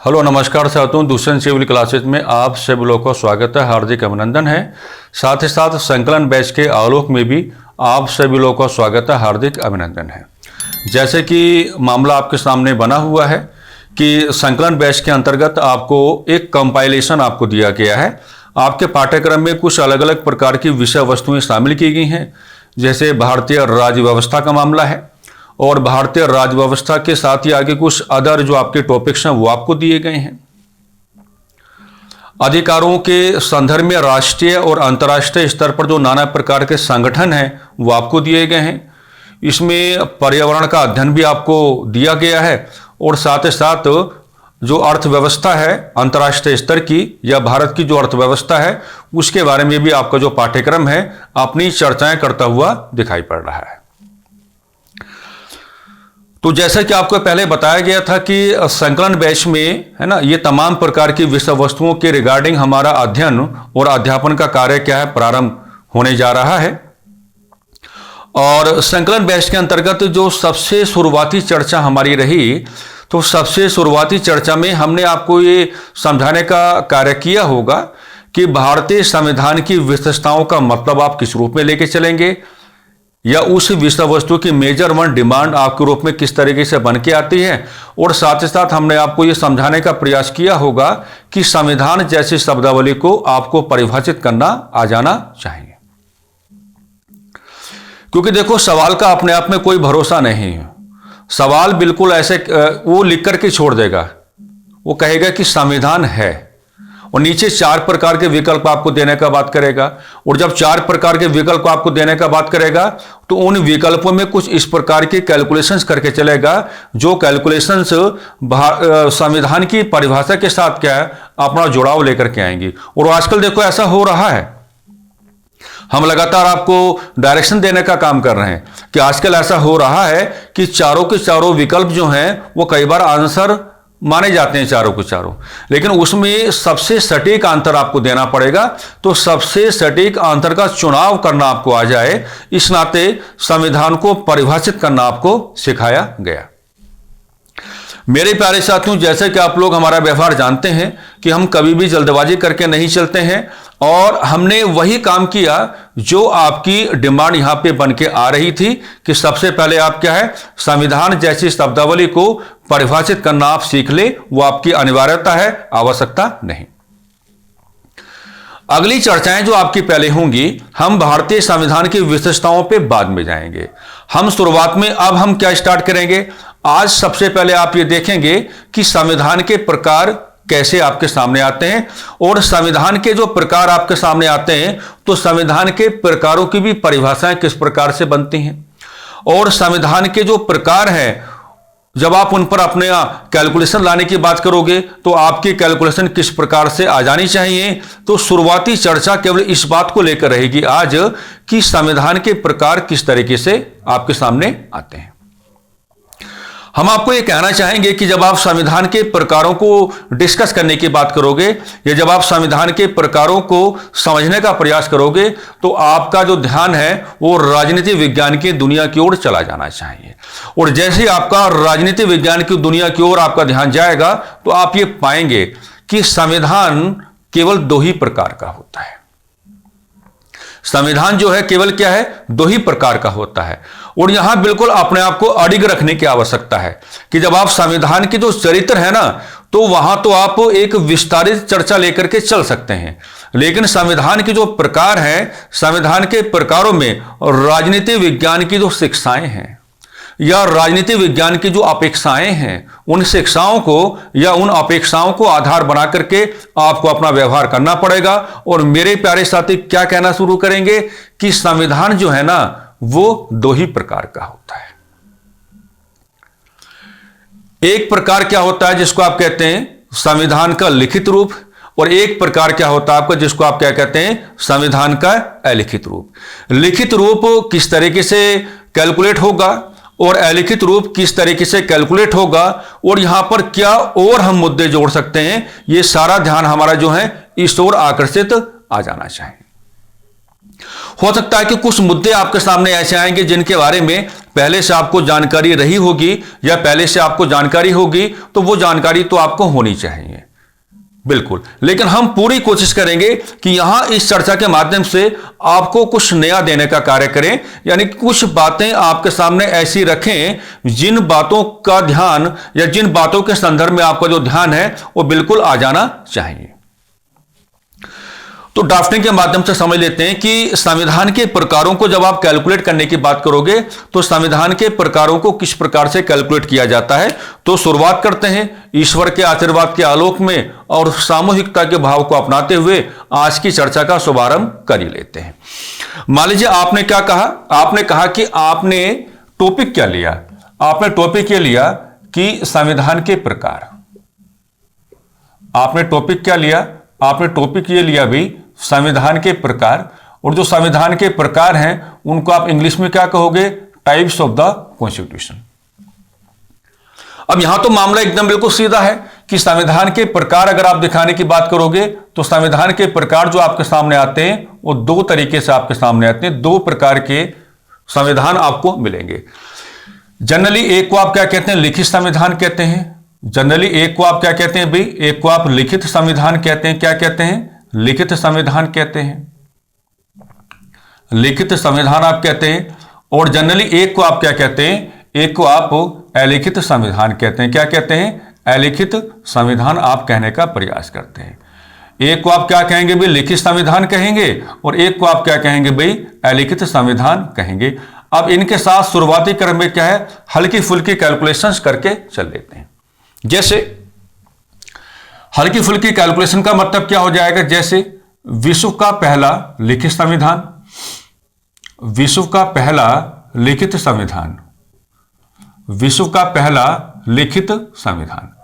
Hello नमस्कार साथियों, दूसरे सिविल क्लासेज में आप सभी लोगों का स्वागत है, हार्दिक अभिनंदन है। साथ ही साथ संकलन बैच के आलोक में भी आप सभी लोगों का स्वागत है, हार्दिक अभिनंदन है। जैसे कि मामला आपके सामने बना हुआ है कि संकलन बैच के अंतर्गत आपको एक कंपाइलेशन आपको दिया गया है। आपके पाठ्यक्रम में कुछ अलग अलग प्रकार की विषय वस्तुएं शामिल की गई हैं, जैसे भारतीय राज्य व्यवस्था का मामला है और भारतीय राज्य व्यवस्था के साथ ही आगे कुछ अदर जो आपके टॉपिक्स हैं वो आपको दिए गए हैं। अधिकारों के संदर्भ में राष्ट्रीय और अंतर्राष्ट्रीय स्तर पर जो नाना प्रकार के संगठन हैं वो आपको दिए गए हैं। इसमें पर्यावरण का अध्ययन भी आपको दिया गया है और साथ ही साथ जो अर्थव्यवस्था है अंतर्राष्ट्रीय स्तर की या भारत की जो अर्थव्यवस्था है उसके बारे में भी आपका जो पाठ्यक्रम है अपनी चर्चाएं करता हुआ दिखाई पड़ रहा है। तो जैसा कि आपको पहले बताया गया था कि संकलन बैच में है ना, ये तमाम प्रकार की विषय वस्तुओं के रिगार्डिंग हमारा अध्ययन और अध्यापन का कार्य क्या है प्रारंभ होने जा रहा है। और संकलन बैच के अंतर्गत जो सबसे शुरुआती चर्चा हमारी रही, तो सबसे शुरुआती चर्चा में हमने आपको ये समझाने का कार्य किया होगा कि भारतीय संविधान की विशेषताओं का मतलब आप किस रूप में लेके चलेंगे या उस विषय वस्तु की मेजर वन डिमांड आपके रूप में किस तरीके से बन के आती है। और साथ ही साथ हमने आपको यह समझाने का प्रयास किया होगा कि संविधान जैसी शब्दावली को आपको परिभाषित करना आ जाना चाहिए, क्योंकि देखो सवाल का अपने आप में कोई भरोसा नहीं है। सवाल बिल्कुल ऐसे वो लिख करके छोड़ देगा, वो कहेगा कि संविधान है और नीचे 4 प्रकार के विकल्प आपको देने का बात करेगा। और जब 4 प्रकार के विकल्प आपको देने का बात करेगा तो उन विकल्पों में कुछ इस प्रकार के कैलकुलेशंस करके चलेगा, जो कैलकुलेशंस संविधान की परिभाषा के साथ क्या है अपना जुड़ाव लेकर के आएंगी। और आजकल देखो ऐसा हो रहा है, हम लगातार आपको डायरेक्शन देने का काम कर रहे हैं कि आजकल ऐसा हो रहा है कि चारों के चारों विकल्प जो हैं वो कई बार आंसर माने जाते हैं, चारों के चारों, लेकिन उसमें सबसे सटीक आंसर आपको देना पड़ेगा। तो सबसे सटीक आंसर का चुनाव करना आपको आ जाए, इस नाते संविधान को परिभाषित करना आपको सिखाया गया। मेरे प्यारे साथियों, जैसे कि आप लोग हमारा व्यवहार जानते हैं कि हम कभी भी जल्दबाजी करके नहीं चलते हैं और हमने वही काम किया जो आपकी डिमांड यहां पे बन के आ रही थी कि सबसे पहले आप क्या है संविधान जैसी शब्दावली को परिभाषित करना आप सीख ले, वो आपकी अनिवार्यता है, आवश्यकता नहीं। अगली चर्चाएं जो आपकी पहले होंगी, हम भारतीय संविधान की विशेषताओं पे बाद में जाएंगे। हम शुरुआत में अब हम क्या स्टार्ट करेंगे, आज सबसे पहले आप ये देखेंगे कि संविधान के प्रकार कैसे आपके सामने आते हैं। और संविधान के जो प्रकार आपके सामने आते हैं तो संविधान के प्रकारों की भी परिभाषाएं किस प्रकार से बनती हैं, और संविधान के जो प्रकार हैं जब आप उन पर अपने कैलकुलेशन लाने की बात करोगे तो आपकी कैलकुलेशन किस प्रकार से आ जानी चाहिए। तो शुरुआती चर्चा केवल इस बात को लेकर रहेगी आज कि संविधान के प्रकार किस तरीके से आपके सामने आते हैं। हम आपको यह कहना चाहेंगे कि जब आप संविधान के प्रकारों को डिस्कस करने की बात करोगे या जब आप संविधान के प्रकारों को समझने का प्रयास करोगे तो आपका जो ध्यान है वो राजनीति विज्ञान की दुनिया की ओर चला जाना चाहिए। और जैसे आपका राजनीति विज्ञान की दुनिया की ओर आपका ध्यान जाएगा तो आप ये पाएंगे कि संविधान केवल 2 ही प्रकार का होता है। संविधान जो है केवल क्या है 2 ही प्रकार का होता है। और यहां बिल्कुल अपने आप को अडिग रखने की आवश्यकता है कि जब आप संविधान की जो चरित्र है ना तो वहां तो आप एक विस्तारित चर्चा लेकर के चल सकते हैं, लेकिन संविधान के जो प्रकार हैं, संविधान के प्रकारों में राजनीति विज्ञान की जो शिक्षाएं हैं या राजनीति विज्ञान की जो अपेक्षाएं हैं, उन शिक्षाओं को या उन अपेक्षाओं को आधार बना करके आपको अपना व्यवहार करना पड़ेगा। और मेरे प्यारे साथी क्या कहना शुरू करेंगे कि संविधान जो है ना वो 2 ही प्रकार का होता है। एक प्रकार क्या होता है जिसको आप कहते हैं संविधान का लिखित रूप, और एक प्रकार क्या होता है आपका जिसको आप क्या कहते हैं संविधान का अलिखित रूप। लिखित रूप किस तरीके से कैलकुलेट होगा और अलिखित रूप किस तरीके से कैलकुलेट होगा और यहां पर क्या और हम मुद्दे जोड़ सकते हैं, ये सारा ध्यान हमारा जो है इस ओर आकर्षित आ जाना चाहिए। हो सकता है कि कुछ मुद्दे आपके सामने ऐसे आएंगे जिनके बारे में पहले से आपको जानकारी रही होगी या पहले से आपको जानकारी होगी, तो वो जानकारी तो आपको होनी चाहिए, बिल्कुल। लेकिन हम पूरी कोशिश करेंगे कि यहां इस चर्चा के माध्यम से आपको कुछ नया देने का कार्य करें, यानी कुछ बातें आपके सामने ऐसी रखें जिन बातों का ध्यान या जिन बातों के संदर्भ में आपका जो ध्यान है वो बिल्कुल आ जाना चाहिए। तो ड्राफ्टिंग के माध्यम से समझ लेते हैं कि संविधान के प्रकारों को जब आप कैलकुलेट करने की बात करोगे तो संविधान के प्रकारों को किस प्रकार से कैलकुलेट किया जाता है। तो शुरुआत करते हैं ईश्वर के आशीर्वाद के आलोक में और सामूहिकता के भाव को अपनाते हुए आज की चर्चा का शुभारंभ कर ही लेते हैं। मान लीजिए आपने क्या कहा, आपने कहा कि आपने टॉपिक क्या लिया, आपने टॉपिक ये लिया कि संविधान के प्रकार। आपने टॉपिक क्या लिया, आपने टॉपिक ये लिया भी संविधान के प्रकार, और जो संविधान के प्रकार हैं उनको आप इंग्लिश में क्या कहोगे, टाइप्स ऑफ द कॉन्स्टिट्यूशन। अब यहां तो मामला एकदम बिल्कुल सीधा है कि संविधान के प्रकार अगर आप दिखाने की बात करोगे तो संविधान के प्रकार जो आपके सामने आते हैं वो दो तरीके से आपके सामने आते हैं, दो प्रकार के संविधान आपको मिलेंगे। जनरली एक को आप क्या कहते हैं, लिखित संविधान कहते हैं। जनरली एक को आप क्या कहते हैं भाई, एक को आप लिखित संविधान कहते हैं। क्या कहते हैं, लिखित संविधान कहते हैं, लिखित संविधान आप कहते हैं। और जनरली एक को आप क्या कहते हैं, एक को आप अलिखित संविधान कहते हैं। क्या कहते हैं, अलिखित संविधान आप कहने का प्रयास करते हैं। एक को आप क्या कहेंगे भाई, लिखित संविधान कहेंगे, और एक को आप क्या कहेंगे भाई, अलिखित संविधान कहेंगे। अब इनके साथ शुरुआती क्रम में क्या है, हल्की फुल्की कैलकुलेशंस करके चल लेते हैं। जैसे हल्की फुल्की कैलकुलेशन का मतलब क्या हो जाएगा, जैसे विश्व का पहला लिखित संविधान, विश्व का पहला लिखित संविधान, विश्व का पहला लिखित संविधान,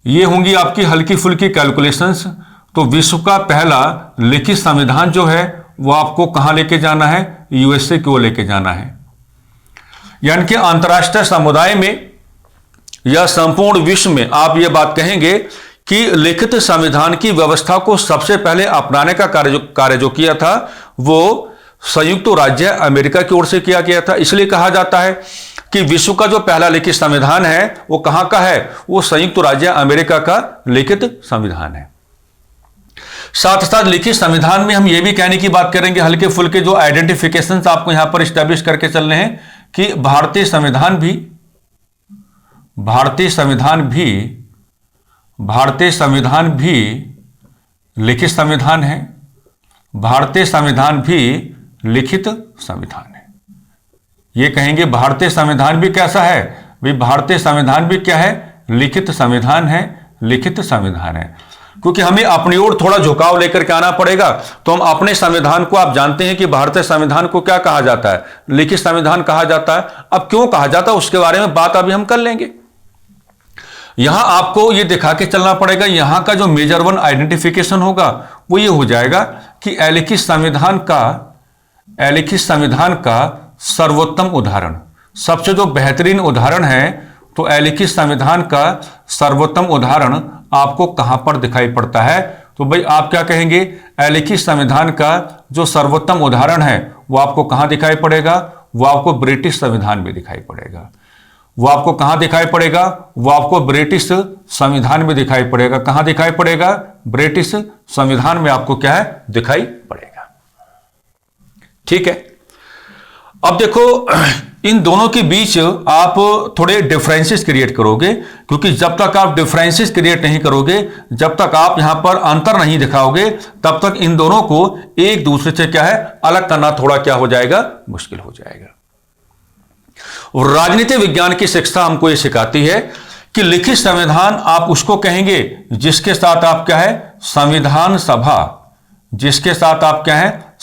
ये होंगी आपकी हल्की फुल्की कैलकुलेशंस। तो विश्व का पहला लिखित संविधान जो है वो आपको कहां लेके जाना है, यूएसए की ओर लेके जाना है। यानी कि अंतर्राष्ट्रीय समुदाय में या संपूर्ण विश्व में आप ये बात कहेंगे कि लिखित संविधान की व्यवस्था को सबसे पहले अपनाने का कार्य जो किया था वो संयुक्त राज्य अमेरिका की ओर से किया गया था। इसलिए कहा जाता है कि विश्व का जो पहला लिखित संविधान है वो कहां का है, वो संयुक्त राज्य अमेरिका का लिखित संविधान है। साथ साथ लिखित संविधान में हम ये भी कहने की बात करेंगे, हल्के फुल्के जो आइडेंटिफिकेशन आपको यहां पर स्टैब्लिश करके चल रहे हैं कि भारतीय संविधान भी लिखित संविधान है। भारतीय संविधान भी लिखित संविधान है। ये कहेंगे भारतीय संविधान भी कैसा है भाई, भारतीय संविधान भी क्या है, लिखित संविधान है, लिखित संविधान है। क्योंकि हमें अपनी ओर थोड़ा झुकाव लेकर के आना पड़ेगा। तो हम अपने संविधान को, आप जानते हैं कि भारतीय संविधान को क्या कहा जाता है, लिखित संविधान कहा जाता है। अब क्यों कहा जाता है उसके बारे में बात अभी हम कर लेंगे। यहां आपको यह दिखा के चलना पड़ेगा, यहां का जो मेजर वन आइडेंटिफिकेशन होगा वो ये हो जाएगा कि अलिखित संविधान का सर्वोत्तम उदाहरण, सबसे जो बेहतरीन उदाहरण है, तो अलिखित संविधान का सर्वोत्तम उदाहरण आपको कहां पर दिखाई पड़ता है। तो भाई आप क्या कहेंगे, अलिखित संविधान का जो सर्वोत्तम उदाहरण है वो आपको कहां दिखाई पड़ेगा, वो आपको ब्रिटिश संविधान में दिखाई पड़ेगा। वो आपको कहां दिखाई पड़ेगा, वो आपको ब्रिटिश संविधान में दिखाई पड़ेगा। कहां दिखाई पड़ेगा, ब्रिटिश संविधान में आपको क्या है, दिखाई पड़ेगा। ठीक है। अब देखो इन दोनों के बीच आप थोड़े डिफरेंसेस क्रिएट करोगे, क्योंकि जब तक आप डिफरेंसेस क्रिएट नहीं करोगे, जब तक आप यहां पर अंतर नहीं दिखाओगे, तब तक इन दोनों को एक दूसरे से क्या है, अलग करना थोड़ा क्या हो जाएगा, मुश्किल हो जाएगा। और राजनीति विज्ञान की शिक्षा हमको यह सिखाती है कि लिखित संविधान आप उसको कहेंगे जिसके साथ आप क्या है, संविधान सभा, जिसके साथ आप क्या है,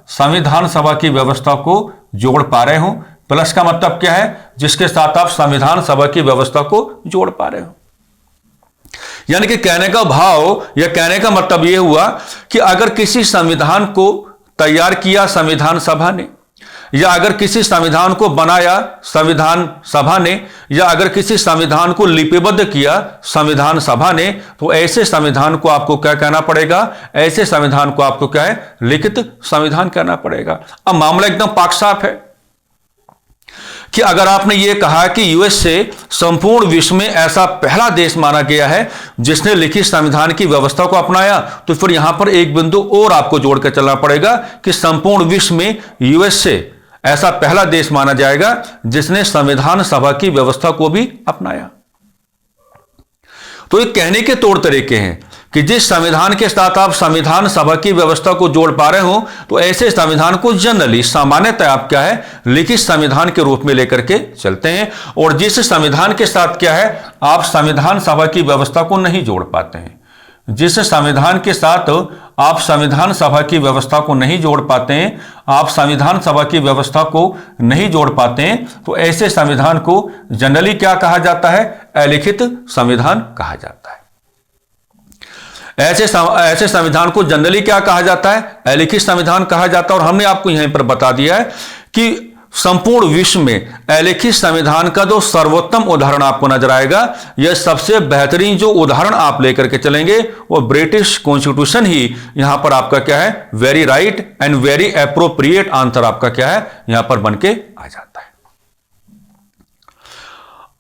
संविधान सभा की व्यवस्था को जोड़ पा रहे हो। प्लस का मतलब क्या है, जिसके साथ आप संविधान सभा की व्यवस्था को जोड़ पा रहे हो। यानी कि कहने का भाव या कहने का मतलब यह हुआ कि अगर किसी संविधान को तैयार किया संविधान सभा ने, या अगर किसी संविधान को बनाया संविधान सभा ने, या अगर किसी संविधान को लिपिबद्ध किया संविधान सभा ने, तो ऐसे संविधान को आपको क्या कहना पड़ेगा? ऐसे संविधान को आपको क्या है? लिखित संविधान कहना पड़ेगा। अब मामला एकदम पाक साफ है कि अगर आपने ये कहा कि यूएसए संपूर्ण विश्व में ऐसा पहला देश माना गया है जिसने लिखित संविधान की व्यवस्था को अपनाया, तो फिर यहां पर एक बिंदु और आपको जोड़कर चलना पड़ेगा कि संपूर्ण विश्व में यूएसए ऐसा पहला देश माना जाएगा जिसने संविधान सभा की व्यवस्था को भी अपनाया। तो ये कहने के तौर तरीके हैं कि जिस संविधान के साथ आप संविधान सभा की व्यवस्था को जोड़ पा रहे हो, तो ऐसे संविधान को जनरली सामान्यतः आप क्या है? लिखित संविधान के रूप में लेकर के चलते हैं। और जिस संविधान के साथ क्या है? आप संविधान सभा की व्यवस्था को नहीं जोड़ पाते हैं, जिस संविधान के साथ आप संविधान सभा की व्यवस्था को नहीं जोड़ पाते हैं, आप संविधान सभा की व्यवस्था को नहीं जोड़ पाते हैं, तो ऐसे संविधान को जनरली क्या कहा जाता है? अलिखित संविधान कहा जाता है। ऐसे संविधान को जनरली क्या कहा जाता है? अलिखित संविधान कहा जाता है। और हमने आपको यहीं पर बता दिया है कि संपूर्ण विश्व में अलिखित संविधान का जो सर्वोत्तम उदाहरण आपको नजर आएगा, यह सबसे बेहतरीन जो उदाहरण आप लेकर के चलेंगे वो ब्रिटिश कॉन्स्टिट्यूशन ही यहां पर आपका क्या है? Very right and very appropriate answer आपका क्या है? यहां पर बन के आ जाता है।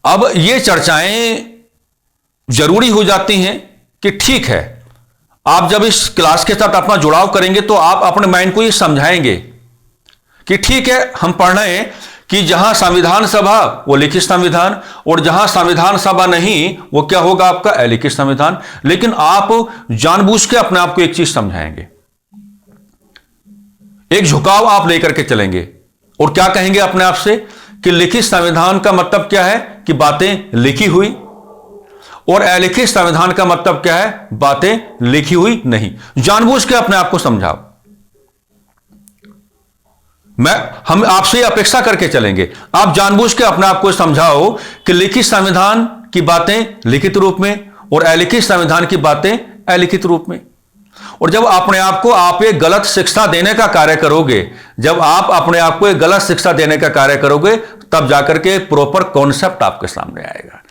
अब ये चर्चाएं जरूरी हो जाती हैं कि ठीक है, आप जब इस क्लास के साथ अपना जुड़ाव करेंगे तो आप अपने माइंड को ये समझाएंगे कि ठीक है, हम पढ़ रहे हैं कि जहां संविधान सभा वो लिखित संविधान, और जहां संविधान सभा नहीं वो क्या होगा? आपका अलिखित संविधान। लेकिन आप जानबूझ के अपने आप को एक चीज समझाएंगे, एक झुकाव आप लेकर के चलेंगे और क्या कहेंगे अपने आप से कि लिखित संविधान का मतलब क्या है? कि बातें लिखी हुई, और अलिखित संविधान का मतलब क्या है? बातें लिखी हुई नहीं। जानबूझ के अपने आप को समझाओ। हम आपसे अपेक्षा करके चलेंगे, आप जानबूझ के अपने आप को समझाओ कि लिखित संविधान की बातें लिखित रूप में और अलिखित संविधान की बातें अलिखित रूप में। और जब अपने आप को आप एक गलत शिक्षा देने का कार्य करोगे, जब आप अपने आप को एक गलत शिक्षा देने का कार्य करोगे, तब जाकर के प्रॉपर कॉन्सेप्ट आपके सामने आएगा,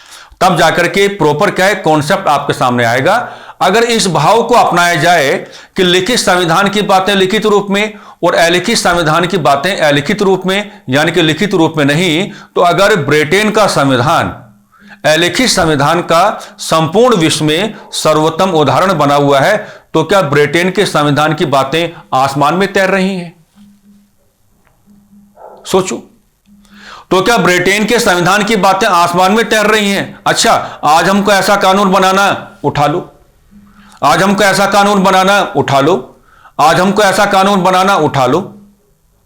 तब जाकर के प्रॉपर क्या है? कॉन्सेप्ट आपके सामने आएगा। अगर इस भाव को अपनाया जाए कि लिखित संविधान की बातें लिखित रूप में और अलिखित संविधान की बातें अलिखित रूप में, यानी कि लिखित रूप में नहीं, तो अगर ब्रिटेन का संविधान अलिखित संविधान का संपूर्ण विश्व में सर्वोत्तम उदाहरण बना हुआ है, तो क्या ब्रिटेन के संविधान की बातें आसमान में तैर रही हैं? सोचो, तो क्या ब्रिटेन के संविधान की बातें आसमान में तैर रही हैं? अच्छा, आज हमको ऐसा कानून बनाना, उठा लो। आज हमको ऐसा कानून बनाना, उठा लो। आज हमको ऐसा कानून बनाना, उठा लो।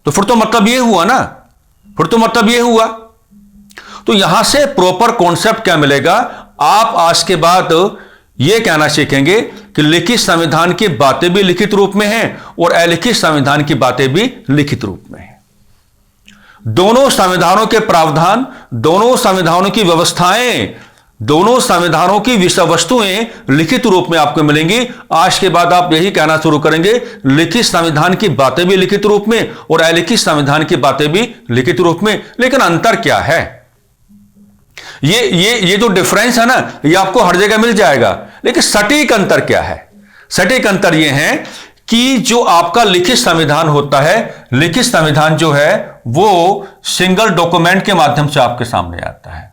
तो फिर तो मतलब ये हुआ ना, फिर तो मतलब ये हुआ। तो यहां से प्रॉपर कॉन्सेप्ट क्या मिलेगा? आप आज के बाद यह कहना सीखेंगे कि लिखित संविधान की बातें भी लिखित रूप में हैं और अलिखित संविधान की बातें भी लिखित रूप में हैं। दोनों संविधानों के प्रावधान, दोनों संविधानों की व्यवस्थाएं, दोनों संविधानों की विषय वस्तुएं लिखित रूप में आपको मिलेंगी। आज के बाद आप यही कहना शुरू करेंगे, लिखित संविधान की बातें भी लिखित रूप में और अलिखित संविधान की बातें भी लिखित रूप में। लेकिन अंतर क्या है? ये जो डिफरेंस है ना, ये आपको हर जगह मिल जाएगा। लेकिन सटीक अंतर क्या है? सटीक अंतर यह है कि जो आपका लिखित संविधान होता है, लिखित संविधान जो है वो सिंगल डॉक्यूमेंट के माध्यम से आपके सामने आता है।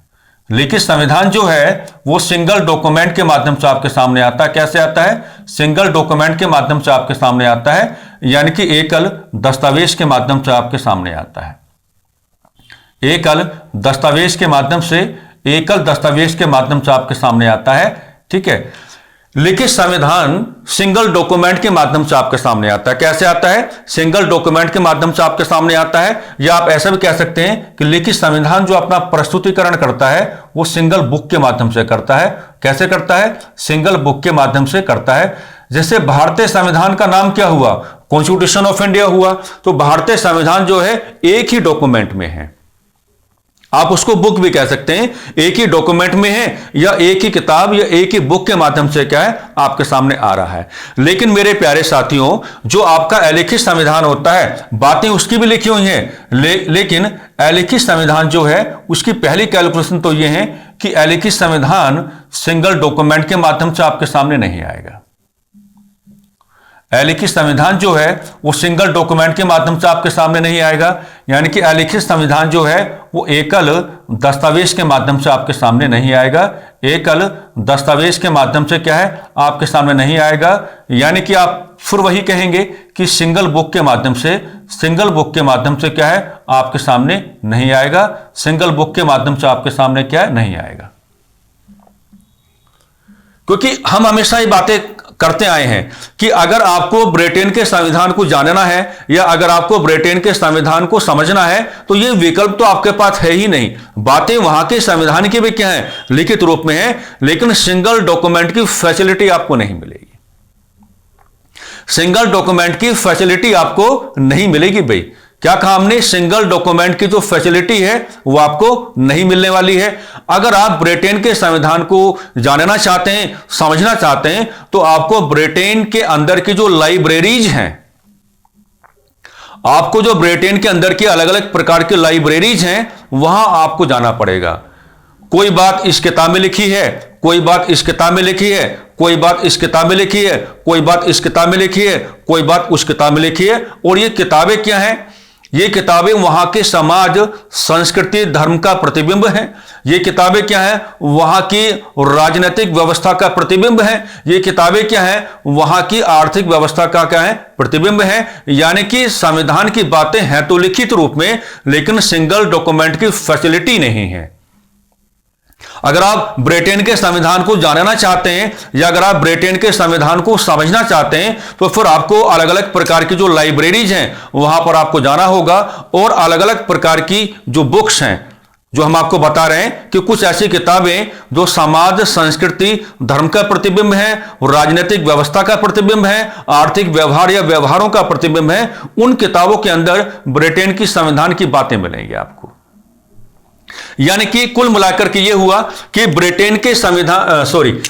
लिखित संविधान जो है वो सिंगल डॉक्यूमेंट के माध्यम से आपके सामने आता है। कैसे आता है? सिंगल डॉक्यूमेंट के माध्यम से आपके सामने आता है, यानी कि एकल दस्तावेज के माध्यम से आपके सामने आता है। एकल दस्तावेज के माध्यम से, एकल दस्तावेज के माध्यम से आपके सामने आता है। ठीक है, लिखित संविधान सिंगल डॉक्यूमेंट के माध्यम से आपके सामने आता है। कैसे आता है? सिंगल डॉक्यूमेंट के माध्यम से आपके सामने आता है। या आप ऐसा भी कह सकते हैं कि लिखित संविधान जो अपना प्रस्तुतिकरण करता है वो सिंगल बुक के माध्यम से करता है। कैसे करता है? सिंगल बुक के माध्यम से करता है। जैसे भारतीय संविधान का नाम क्या हुआ? कॉन्स्टिट्यूशन ऑफ इंडिया हुआ। तो भारतीय संविधान जो है एक ही डॉक्यूमेंट में है, आप उसको बुक भी कह सकते हैं, एक ही डॉक्यूमेंट में है या एक ही किताब या एक ही बुक के माध्यम से क्या है आपके सामने आ रहा है। लेकिन मेरे प्यारे साथियों, जो आपका अलिखित संविधान होता है, बातें उसकी भी लिखी हुई हैं, लेकिन अलिखित संविधान जो है उसकी पहली कैलकुलेशन तो यह है कि अलिखित संविधान सिंगल डॉक्यूमेंट के माध्यम से आपके सामने नहीं आएगा। अलिखित संविधान जो है वो सिंगल डॉक्यूमेंट के माध्यम से आपके सामने नहीं आएगा, यानी कि अलिखित संविधान जो है वो एकल दस्तावेज के माध्यम से आपके सामने नहीं आएगा। एकल दस्तावेज के माध्यम से क्या है आपके सामने नहीं आएगा, यानी कि आप फिर वही कहेंगे कि सिंगल बुक के माध्यम से क्या है आपके सामने नहीं आएगा। सिंगल बुक के माध्यम से आपके सामने क्या है नहीं आएगा, क्योंकि हम हमेशा ये बातें करते आए हैं कि अगर आपको ब्रिटेन के संविधान को जानना है या अगर आपको ब्रिटेन के संविधान को समझना है तो ये विकल्प तो आपके पास है ही नहीं। बातें वहां के संविधान की भी क्या है लिखित रूप में है, लेकिन सिंगल डॉक्यूमेंट की फैसिलिटी आपको नहीं मिलेगी। सिंगल डॉक्यूमेंट की फैसिलिटी आपको नहीं मिलेगी। भाई क्या कहा हमने, सिंगल डॉक्यूमेंट की जो फैसिलिटी है वो आपको नहीं मिलने वाली है। अगर आप ब्रिटेन के संविधान को जानना चाहते हैं, समझना चाहते हैं, तो आपको ब्रिटेन के अंदर की जो लाइब्रेरीज हैं, आपको जो ब्रिटेन के अंदर की अलग अलग प्रकार की लाइब्रेरीज हैं वहां आपको जाना पड़ेगा। कोई बात इस किताब में लिखी है, कोई बात इस किताब में लिखी है, कोई बात इस किताब में लिखी है, कोई बात इस किताब में लिखी है, कोई बात उस किताब में लिखी है। और ये किताबें क्या हैं, ये किताबें वहां के समाज, संस्कृति, धर्म का प्रतिबिंब हैं। ये किताबें क्या हैं, वहां की राजनीतिक व्यवस्था का प्रतिबिंब है। ये किताबें क्या हैं, वहां की आर्थिक व्यवस्था का क्या है प्रतिबिंब है। यानी कि संविधान की बातें हैं तो लिखित रूप में, लेकिन सिंगल डॉक्यूमेंट की फैसिलिटी नहीं है। अगर आप ब्रिटेन के संविधान को जानना चाहते हैं या अगर आप ब्रिटेन के संविधान को समझना चाहते हैं तो फिर आपको अलग अलग प्रकार की जो लाइब्रेरीज हैं वहां पर आपको जाना होगा और अलग अलग प्रकार की जो बुक्स हैं, जो हम आपको बता रहे हैं कि कुछ ऐसी किताबें जो समाज, संस्कृति, धर्म का प्रतिबिंब है, राजनीतिक व्यवस्था का प्रतिबिंब है, आर्थिक व्यवहार या व्यवहारों का प्रतिबिंब है, उन किताबों के अंदर ब्रिटेन की संविधान की बातें मिलेंगी आपको। यानी कि कुल मिलाकर के यह हुआ कि ब्रिटेन के संविधान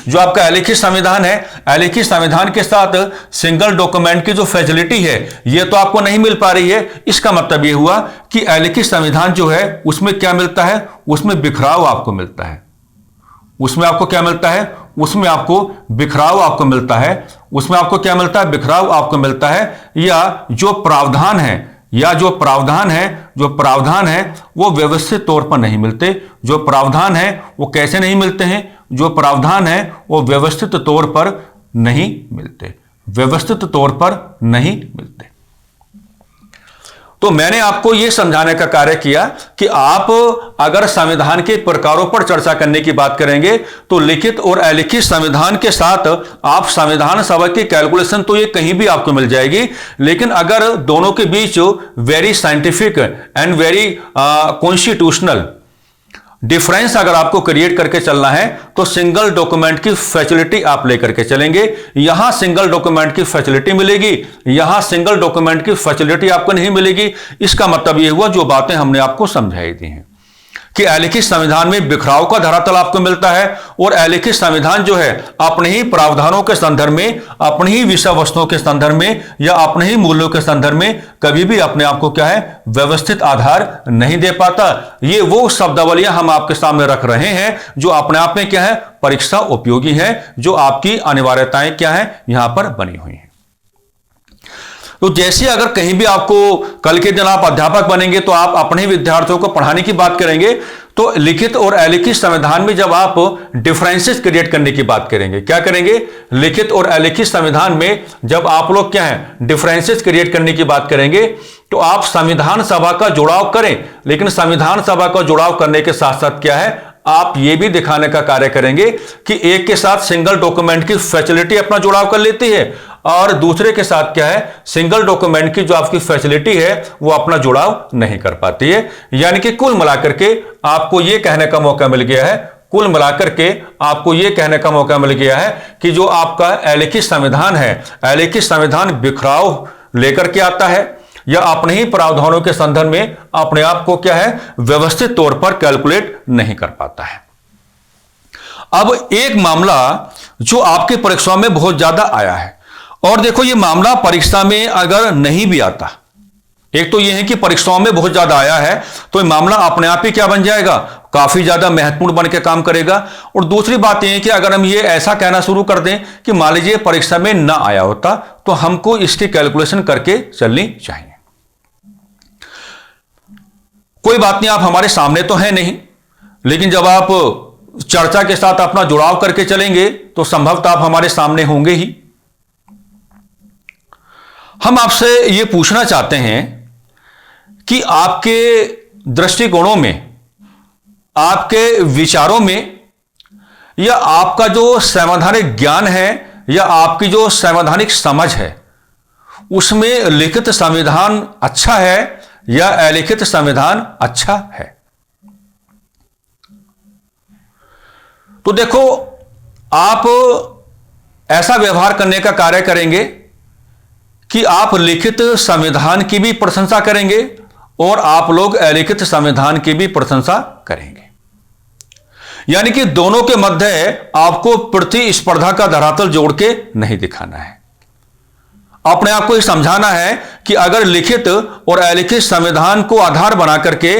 जो आपका अलिखित संविधान है, अलिखित संविधान के साथ सिंगल डॉक्यूमेंट की जो फैसिलिटी है यह तो आपको नहीं मिल पा रही है। इसका मतलब यह हुआ कि अलिखित संविधान जो है उसमें क्या मिलता है, उसमें बिखराव आपको मिलता है। उसमें आपको क्या मिलता है, उसमें आपको बिखराव आपको मिलता है। उसमें आपको क्या मिलता है, बिखराव आपको मिलता है। या जो प्रावधान है वो व्यवस्थित तौर पर नहीं मिलते। जो प्रावधान है वो कैसे नहीं मिलते हैं, जो प्रावधान है वो व्यवस्थित तौर पर नहीं मिलते, व्यवस्थित तौर पर नहीं मिलते। तो मैंने आपको यह समझाने का कार्य किया कि आप अगर संविधान के प्रकारों पर चर्चा करने की बात करेंगे तो लिखित और अलिखित संविधान के साथ आप संविधान सभा की कैलकुलेशन तो ये कहीं भी आपको मिल जाएगी, लेकिन अगर दोनों के बीच very scientific and very constitutional difference अगर आपको क्रिएट करके चलना है तो सिंगल डॉक्यूमेंट की फैसिलिटी आप लेकर के चलेंगे। यहां सिंगल डॉक्यूमेंट की फैसिलिटी मिलेगी, यहां सिंगल डॉक्यूमेंट की फैसिलिटी आपको नहीं मिलेगी। इसका मतलब यह हुआ जो बातें हमने आपको समझाई दी हैं कि अलिखित संविधान में बिखराव का धरातल आपको मिलता है और अलिखित संविधान जो है अपने ही प्रावधानों के संदर्भ में, अपनी ही विषय वस्तुओं के संदर्भ में या अपने ही मूल्यों के संदर्भ में कभी भी अपने आप को क्या है व्यवस्थित आधार नहीं दे पाता। ये वो शब्दावलियां हम आपके सामने रख रहे हैं जो अपने आप में क्या है परीक्षा उपयोगी है, जो आपकी अनिवार्यताएं क्या है यहां पर बनी हुई है। तो जैसे अगर कहीं भी आपको कल के दिन आप अध्यापक बनेंगे तो आप अपने विद्यार्थियों को पढ़ाने की बात करेंगे तो लिखित और अलिखित संविधान में जब आप डिफरेंसेस क्रिएट करने की बात करेंगे, क्या करेंगे, लिखित और अलिखित संविधान में जब आप लोग क्या है डिफरेंसेस क्रिएट करने की बात करेंगे तो आप संविधान सभा का जुड़ाव करें, लेकिन संविधान सभा का जुड़ाव करने के साथ साथ क्या है आप यह भी दिखाने का कार्य करेंगे कि एक के साथ सिंगल डॉक्यूमेंट की फैसिलिटी अपना जुड़ाव कर लेती है और दूसरे के साथ क्या है सिंगल डॉक्यूमेंट की जो आपकी फैसिलिटी है वो अपना जुड़ाव नहीं कर पाती है। यानी कि कुल मिलाकर के आपको यह कहने का मौका मिल गया है, कुल मिलाकर के आपको यह कहने का मौका मिल गया है कि जो आपका अलिखित संविधान है, अलिखित संविधान बिखराव लेकर के आता है। या अपने ही प्रावधानों के संदर्भ में अपने आप को क्या है व्यवस्थित तौर पर कैलकुलेट नहीं कर पाता है। अब एक मामला जो आपके परीक्षा में बहुत ज्यादा आया है, और देखो ये मामला परीक्षा में अगर नहीं भी आता, एक तो यह है कि परीक्षाओं में बहुत ज्यादा आया है तो ये मामला अपने आप ही क्या बन जाएगा, काफी ज्यादा महत्वपूर्ण बन के काम करेगा। और दूसरी बात यह है कि अगर हम ये ऐसा कहना शुरू कर दें कि मान लीजिए परीक्षा में ना आया होता तो हमको इसकी कैलकुलेशन करके चलनी चाहिए। कोई बात नहीं, आप हमारे सामने तो है नहीं, लेकिन जब आप चर्चा के साथ अपना जुड़ाव करके चलेंगे तो संभवतः आप हमारे सामने होंगे ही। हम आपसे यह पूछना चाहते हैं कि आपके दृष्टिकोणों में, आपके विचारों में, या आपका जो संवैधानिक ज्ञान है या आपकी जो संवैधानिक समझ है, उसमें लिखित संविधान अच्छा है या अलिखित संविधान अच्छा है। तो देखो, आप ऐसा व्यवहार करने का कार्य करेंगे कि आप लिखित संविधान की भी प्रशंसा करेंगे और आप लोग अलिखित संविधान की भी प्रशंसा करेंगे, यानी कि दोनों के मध्य आपको प्रतिस्पर्धा का धरातल जोड़ के नहीं दिखाना है। अपने आप को यह समझाना है कि अगर लिखित और अलिखित संविधान को आधार बना करके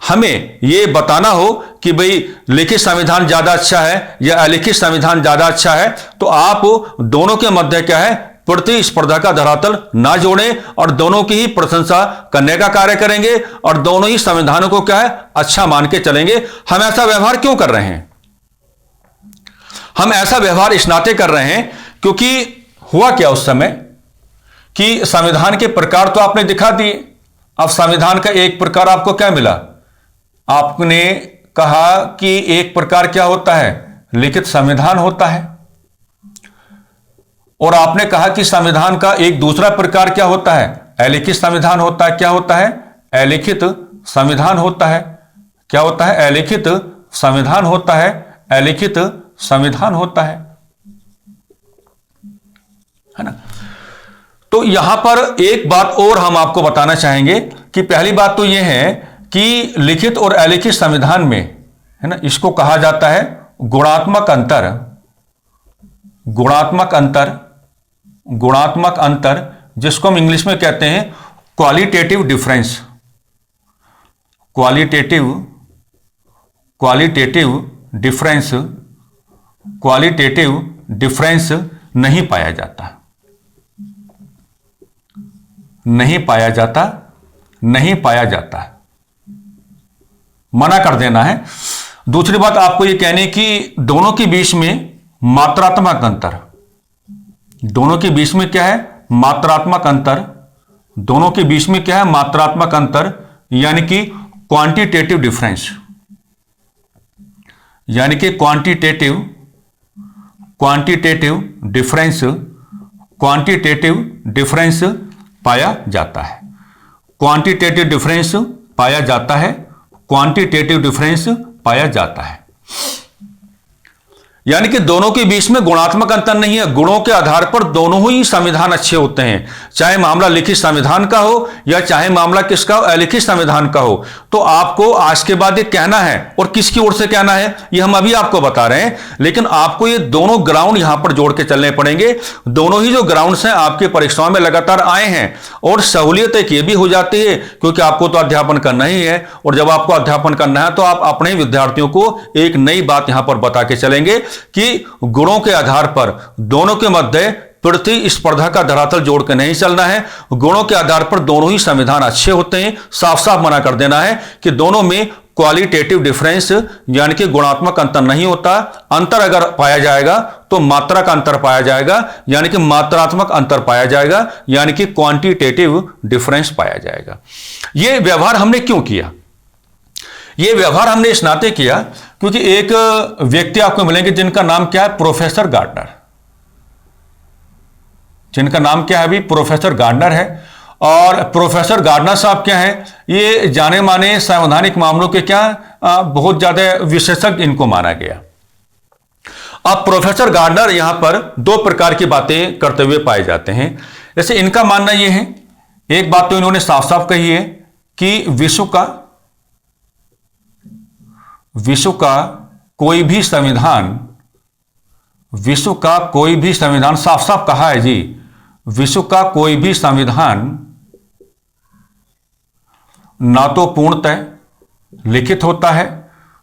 हमें यह बताना हो कि भाई लिखित संविधान ज्यादा अच्छा है या अलिखित संविधान ज्यादा अच्छा है, तो आप दोनों के मध्य क्या है प्रतिस्पर्धा का धरातल ना जोड़ें और दोनों की ही प्रशंसा करने का कार्य करेंगे और दोनों ही संविधानों को क्या है अच्छा मान के चलेंगे। हम ऐसा व्यवहार क्यों कर रहे हैं? हम ऐसा व्यवहार इस नाते कर रहे हैं क्योंकि हुआ क्या उस समय कि संविधान के प्रकार तो आपने दिखा दिए। अब संविधान का एक प्रकार आपको क्या मिला? आपने कहा कि एक प्रकार क्या होता है, लिखित संविधान होता है, और आपने कहा कि संविधान का एक दूसरा प्रकार क्या होता है, अलिखित संविधान होता है। क्या होता है? अलिखित संविधान होता है। क्या होता है? अलिखित संविधान होता है। अलिखित संविधान होता है ना। तो यहां पर एक बात और हम आपको बताना चाहेंगे कि पहली बात तो यह है कि लिखित और अलिखित संविधान में है ना, इसको कहा जाता है गुणात्मक अंतर। गुणात्मक अंतर, गुणात्मक अंतर, जिसको हम इंग्लिश में कहते हैं qualitative difference. Qualitative difference, qualitative difference नहीं पाया जाता, नहीं पाया जाता, नहीं पाया जाता, मना कर देना है। दूसरी बात आपको यह कहने की दोनों के बीच में मात्रात्मक अंतर, दोनों के बीच में क्या है मात्रात्मक अंतर, दोनों के बीच में क्या है मात्रात्मक अंतर, यानी कि क्वांटिटेटिव डिफरेंस, यानी कि क्वांटिटेटिव डिफरेंस, क्वांटिटेटिव डिफरेंस पाया जाता है, क्वांटिटेटिव डिफरेंस पाया जाता है, क्वांटिटेटिव डिफरेंस पाया जाता है। यानी कि दोनों के बीच में गुणात्मक अंतर नहीं है, गुणों के आधार पर दोनों ही संविधान अच्छे होते हैं, चाहे मामला लिखित संविधान का हो या चाहे मामला किसका हो, अलिखित संविधान का हो। तो आपको आज के बाद ये कहना है, और किसकी ओर से कहना है ये हम अभी आपको बता रहे हैं, लेकिन आपको ये दोनों ग्राउंड यहां पर जोड़ के चलने पड़ेंगे। दोनों ही जो ग्राउंड्स हैं आपके परीक्षाओं में लगातार आए हैं, और सहूलियत एक ये भी हो जाती है क्योंकि आपको तो अध्यापन करना ही है, और जब आपको अध्यापन करना है तो आप अपने विद्यार्थियों को एक नई बात यहां पर बता के चलेंगे कि गुणों के आधार पर दोनों के मध्य प्रतिस्पर्धा का धरातल जोड़ के नहीं चलना है, गुणों के आधार पर दोनों ही संविधान अच्छे होते हैं। साफ साफ मना कर देना है कि दोनों में क्वालिटेटिव डिफरेंस यानी कि गुणात्मक अंतर नहीं होता। अंतर अगर पाया जाएगा तो मात्रा का अंतर पाया जाएगा, यानी कि मात्रात्मक अंतर पाया जाएगा, यानी कि क्वांटिटेटिव डिफरेंस पाया जाएगा। यह व्यवहार हमने क्यों किया? यह व्यवहार हमने इस नाते किया क्योंकि एक व्यक्ति आपको मिलेंगे जिनका नाम क्या है, प्रोफेसर गार्डनर, जिनका नाम क्या है अभी, प्रोफेसर गार्डनर है। और प्रोफेसर गार्डनर साहब क्या हैं, ये जाने माने संवैधानिक मामलों के क्या बहुत ज्यादा विशेषज्ञ इनको माना गया। अब प्रोफेसर गार्डनर यहां पर दो प्रकार की बातें करते हुए पाए जाते हैं। जैसे इनका मानना यह है, एक बात तो इन्होंने साफ साफ कही है कि विश्व का कोई भी संविधान साफ साफ कहा है जी, विश्व का कोई भी संविधान ना तो पूर्णतः लिखित होता है,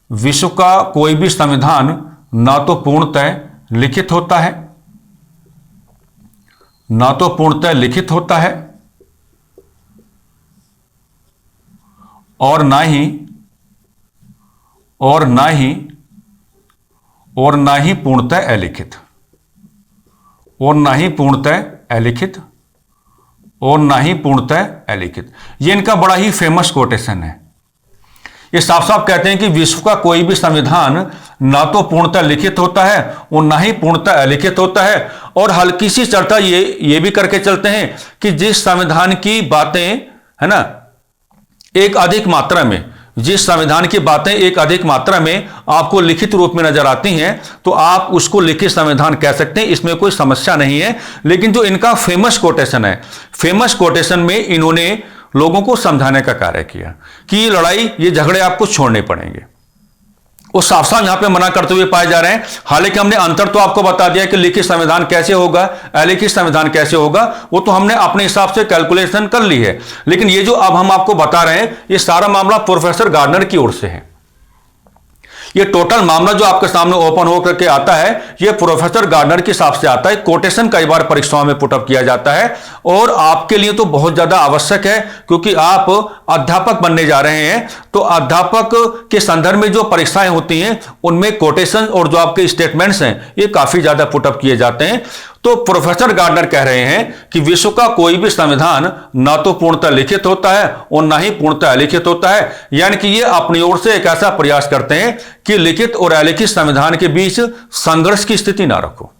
विश्व का कोई भी संविधान ना तो पूर्णतः लिखित होता है, ना तो पूर्णतः लिखित होता है और ना ही पूर्णतः अलिखित, ये इनका बड़ा ही फेमस कोटेशन है। ये साफ साफ कहते हैं कि विश्व का कोई भी संविधान ना तो पूर्णतः लिखित होता है और ना ही पूर्णतः अलिखित होता है। और हल्की सी चर्चा ये भी करके चलते हैं कि जिस संविधान की बातें है ना एक अधिक मात्रा में, जिस संविधान की बातें एक अधिक मात्रा में आपको लिखित रूप में नजर आती हैं तो आप उसको लिखित संविधान कह सकते हैं, इसमें कोई समस्या नहीं है। लेकिन जो इनका फेमस कोटेशन है, फेमस कोटेशन में इन्होंने लोगों को समझाने का कार्य किया कि ये लड़ाई, ये झगड़े आपको छोड़ने पड़ेंगे। वो साफ साफ यहां पे मना करते हुए पाए जा रहे हैं। हालांकि हमने अंतर तो आपको बता दिया कि लिखित संविधान कैसे होगा, अलिखित संविधान कैसे होगा, वो तो हमने अपने हिसाब से कैलकुलेशन कर ली है। लेकिन ये जो अब हम आपको बता रहे हैं, ये सारा मामला प्रोफेसर गार्डनर की ओर से है। ये टोटल मामला जो आपके सामने ओपन होकर के आता है, ये प्रोफेसर गार्डनर के हिसाब से आता है। कोटेशन कई बार परीक्षाओं में पुटअप किया जाता है और आपके लिए तो बहुत ज्यादा आवश्यक है, क्योंकि आप अध्यापक बनने जा रहे हैं। तो अध्यापक के संदर्भ में जो परीक्षाएं होती हैं उनमें कोटेशन और जो आपके स्टेटमेंट्स हैं ये काफी ज्यादा पुटअप किए जाते हैं। तो प्रोफेसर गार्डनर कह रहे हैं कि विश्व का कोई भी संविधान ना तो पूर्णतः लिखित होता है और ना ही पूर्णतः अलिखित होता है। यानी कि ये अपनी ओर से एक ऐसा प्रयास करते हैं कि लिखित और अलिखित संविधान के बीच संघर्ष की स्थिति ना रखो,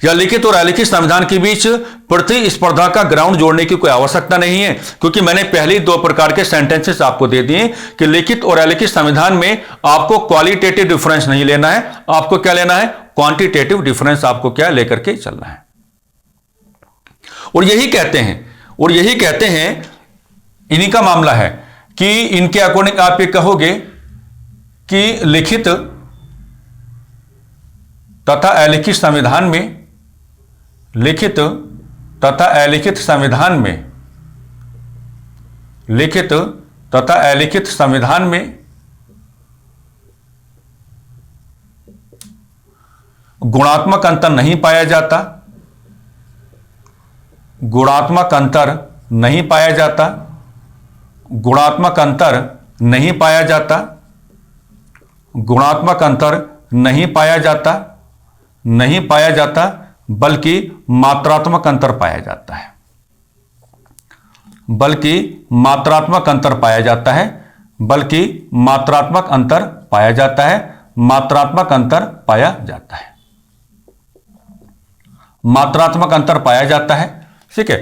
या लिखित और अलिखित संविधान के बीच प्रतिस्पर्धा का ग्राउंड जोड़ने की कोई आवश्यकता नहीं है। क्योंकि मैंने पहले 2 प्रकार के सेंटेंसेस आपको दे दिए कि लिखित और अलिखित संविधान में आपको क्वालिटेटिव डिफरेंस नहीं लेना है, आपको क्या लेना है, क्वांटिटेटिव डिफरेंस आपको क्या लेकर के चलना है। और यही कहते हैं इन्हीं का मामला है कि इनके अकॉर्डिंग आप ये कहोगे कि लिखित तथा अलिखित संविधान में, लिखित तथा अलिखित संविधान में, लिखित तथा अलिखित संविधान में गुणात्मक अंतर नहीं पाया जाता, गुणात्मक अंतर नहीं पाया जाता, गुणात्मक अंतर नहीं पाया जाता, गुणात्मक अंतर नहीं पाया जाता, नहीं पाया जाता, बल्कि मात्रात्मक अंतर पाया जाता है, बल्कि मात्रात्मक अंतर पाया जाता है, बल्कि मात्रात्मक अंतर पाया जाता है, मात्रात्मक अंतर पाया जाता है, मात्रात्मक अंतर पाया जाता है। ठीक है,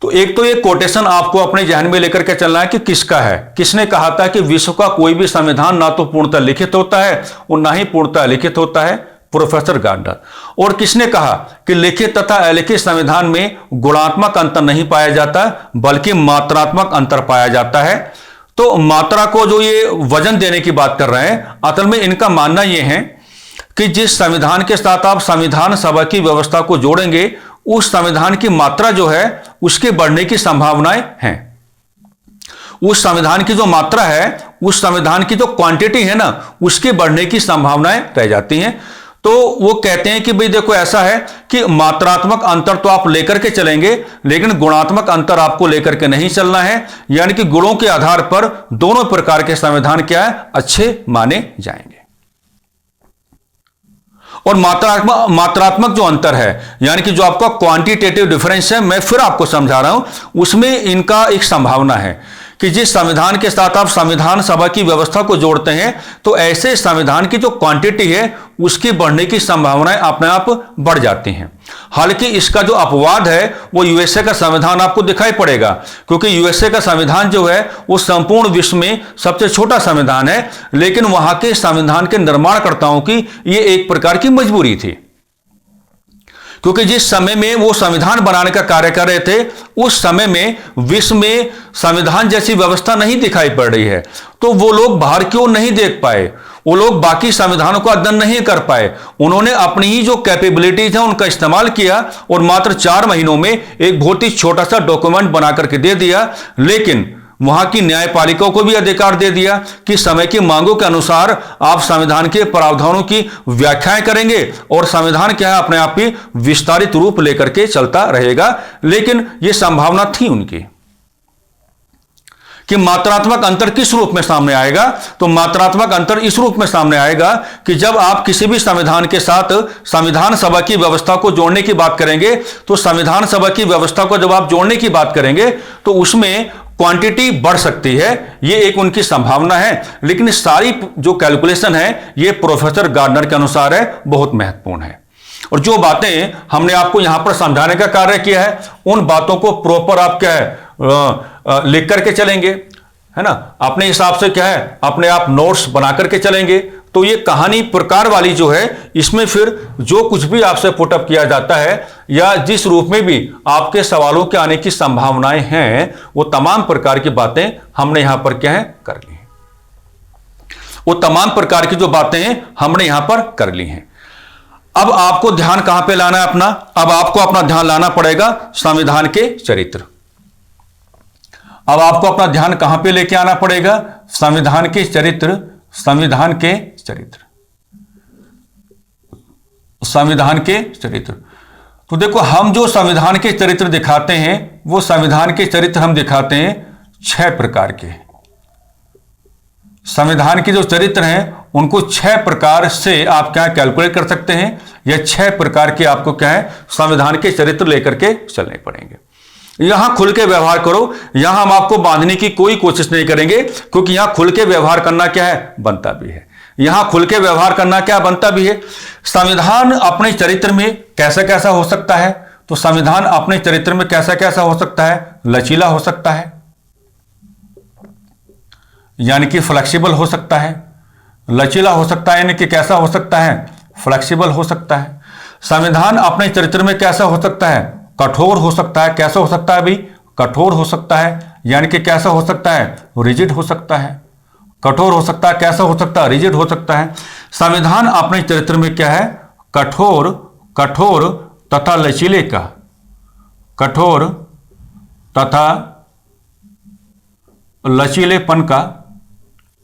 तो एक तो ये कोटेशन आपको अपने ध्यान में लेकर के चलना है कि किसका है, किसने कहा था कि विश्व का कोई भी संविधान ना तो पूर्णतः लिखित होता है और ना ही पूर्णतः अलिखित होता है, प्रोफेसर गार्डनर। और किसने कहा कि लिखित तथा अलिखित संविधान में गुणात्मक अंतर नहीं पाया जाता बल्कि मात्रात्मक अंतर पाया जाता है। तो मात्रा को जो ये वजन देने की बात कर रहे हैं, असल में इनका मानना यह है कि जिस संविधान के साथ आप संविधान सभा की व्यवस्था को जोड़ेंगे, उस संविधान की मात्रा जो है उसके बढ़ने की संभावनाएं हैं। उस संविधान की जो मात्रा है, उस संविधान की जो क्वांटिटी है ना, उसके बढ़ने की संभावनाएं रह जाती हैं। तो वो कहते हैं कि भाई देखो ऐसा है कि मात्रात्मक अंतर तो आप लेकर के चलेंगे, लेकिन गुणात्मक अंतर आपको लेकर के नहीं चलना है। यानी कि गुणों के आधार पर दोनों प्रकार के संविधान क्या है, अच्छे माने जाएंगे। और मात्रात्मक जो अंतर है, यानी कि जो आपका क्वांटिटेटिव डिफरेंस है, मैं फिर आपको समझा रहा हूं, उसमें इनका एक संभावना है कि जिस संविधान के साथ आप संविधान सभा की व्यवस्था को जोड़ते हैं, तो ऐसे संविधान की जो क्वांटिटी है उसकी बढ़ने की संभावनाएं अपने आप बढ़ जाती हैं। हालांकि इसका जो अपवाद है वो यूएसए का संविधान आपको दिखाई पड़ेगा, क्योंकि यूएसए का संविधान जो है वो संपूर्ण विश्व में सबसे छोटा संविधान है, लेकिन वहां के संविधान के निर्माणकर्ताओं की ये एक प्रकार की मजबूरी थी, क्योंकि जिस समय में वो संविधान बनाने का कार्य कर रहे थे, उस समय में विश्व में संविधान जैसी व्यवस्था नहीं दिखाई पड़ रही है। तो वो लोग बाहर क्यों नहीं देख पाए, वो लोग बाकी संविधानों का अध्ययन नहीं कर पाए। उन्होंने अपनी ही जो कैपेबिलिटीज है उनका इस्तेमाल किया और मात्र 4 महीनों में एक बहुत ही छोटा सा डॉक्यूमेंट बना करके दे दिया। लेकिन वहां की न्यायपालिका को भी अधिकार दे दिया कि समय की मांगों के अनुसार आप संविधान के प्रावधानों की व्याख्याएं करेंगे और संविधान क्या है अपने आप ही विस्तारित रूप लेकर के चलता रहेगा। लेकिन यह संभावना थी उनकी कि मात्रात्मक अंतर किस रूप में सामने आएगा। तो मात्रात्मक अंतर इस रूप में सामने आएगा कि जब आप किसी भी संविधान के साथ संविधान सभा की व्यवस्था को जोड़ने की बात करेंगे, तो संविधान सभा की व्यवस्था को जब आप जोड़ने की बात करेंगे तो उसमें क्वांटिटी बढ़ सकती है, ये एक उनकी संभावना है। लेकिन सारी जो कैलकुलेशन है ये प्रोफेसर गार्डनर के अनुसार है, बहुत महत्वपूर्ण है। और जो बातें हमने आपको यहां पर समझाने का कार्य किया है, उन बातों को प्रॉपर आप क्या है लिख करके चलेंगे, है ना, अपने हिसाब से क्या है अपने आप नोट्स बना करके चलेंगे। तो ये कहानी प्रकार वाली जो है, इसमें फिर जो कुछ भी आपसे पुटअप किया जाता है या जिस रूप में भी आपके सवालों के आने की संभावनाएं हैं, वो तमाम प्रकार की बातें हमने यहां पर क्या है कर ली हैं। वो तमाम प्रकार की जो बातें हैं हमने यहां पर कर ली हैं। अब आपको ध्यान कहां पे लाना है अपना? अब आपको अपना ध्यान लाना पड़ेगा संविधान के चरित्र। अब आपको अपना ध्यान कहां पे लेके आना पड़ेगा? संविधान के चरित्र, संविधान के चरित्र, संविधान के चरित्र। तो देखो, हम जो संविधान के चरित्र दिखाते हैं, वो संविधान के चरित्र हम दिखाते हैं 6 प्रकार के। संविधान के जो चरित्र हैं उनको 6 प्रकार से आप क्या कैलकुलेट कर सकते हैं, या 6 प्रकार के आपको क्या है संविधान के चरित्र लेकर के चलने पड़ेंगे। यहां खुल के व्यवहार करो, यहां हम आपको बांधने की कोई कोशिश नहीं करेंगे, क्योंकि यहां खुल के व्यवहार करना क्या है बनता भी है। यहां खुल के व्यवहार करना क्या बनता भी है। संविधान अपने चरित्र में कैसा कैसा हो सकता है? तो संविधान अपने चरित्र में कैसा कैसा हो सकता है? लचीला हो सकता है, यानी कि फ्लेक्सिबल हो सकता है। लचीला हो सकता है यानी कि कैसा हो सकता है? फ्लेक्सिबल हो सकता है। संविधान अपने चरित्र में कैसा हो सकता है? कठोर हो सकता है। कैसा हो सकता है भाई? कठोर हो सकता है, यानी कि कैसा हो सकता है? रिजिड हो सकता है। कठोर हो सकता है, कैसा हो सकता है? रिजिड हो सकता है। संविधान अपने चरित्र में क्या है? कठोर, कठोर तथा लचीले का, कठोर तथा लचीलेपन का,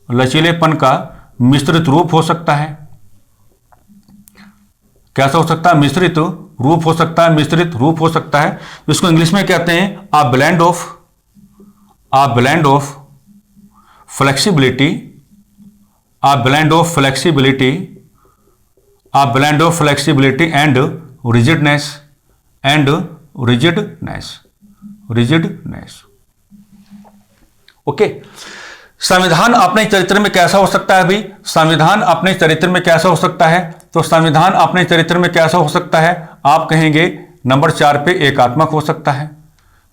लचीलेपन का मिश्रित रूप हो सकता है। कैसा हो सकता है? मिश्रित रूप हो सकता है, मिश्रित रूप हो सकता है। इसको इंग्लिश में कहते हैं a blend of flexibility, a blend of flexibility, a blend of flexibility and rigidness, and rigidness, rigidness. Okay. संविधान अपने चरित्र में कैसा हो सकता है भाई? संविधान अपने चरित्र में कैसा हो सकता है? तो संविधान अपने चरित्र में कैसा हो सकता है? आप कहेंगे नंबर 4 पे एकात्मक हो सकता है।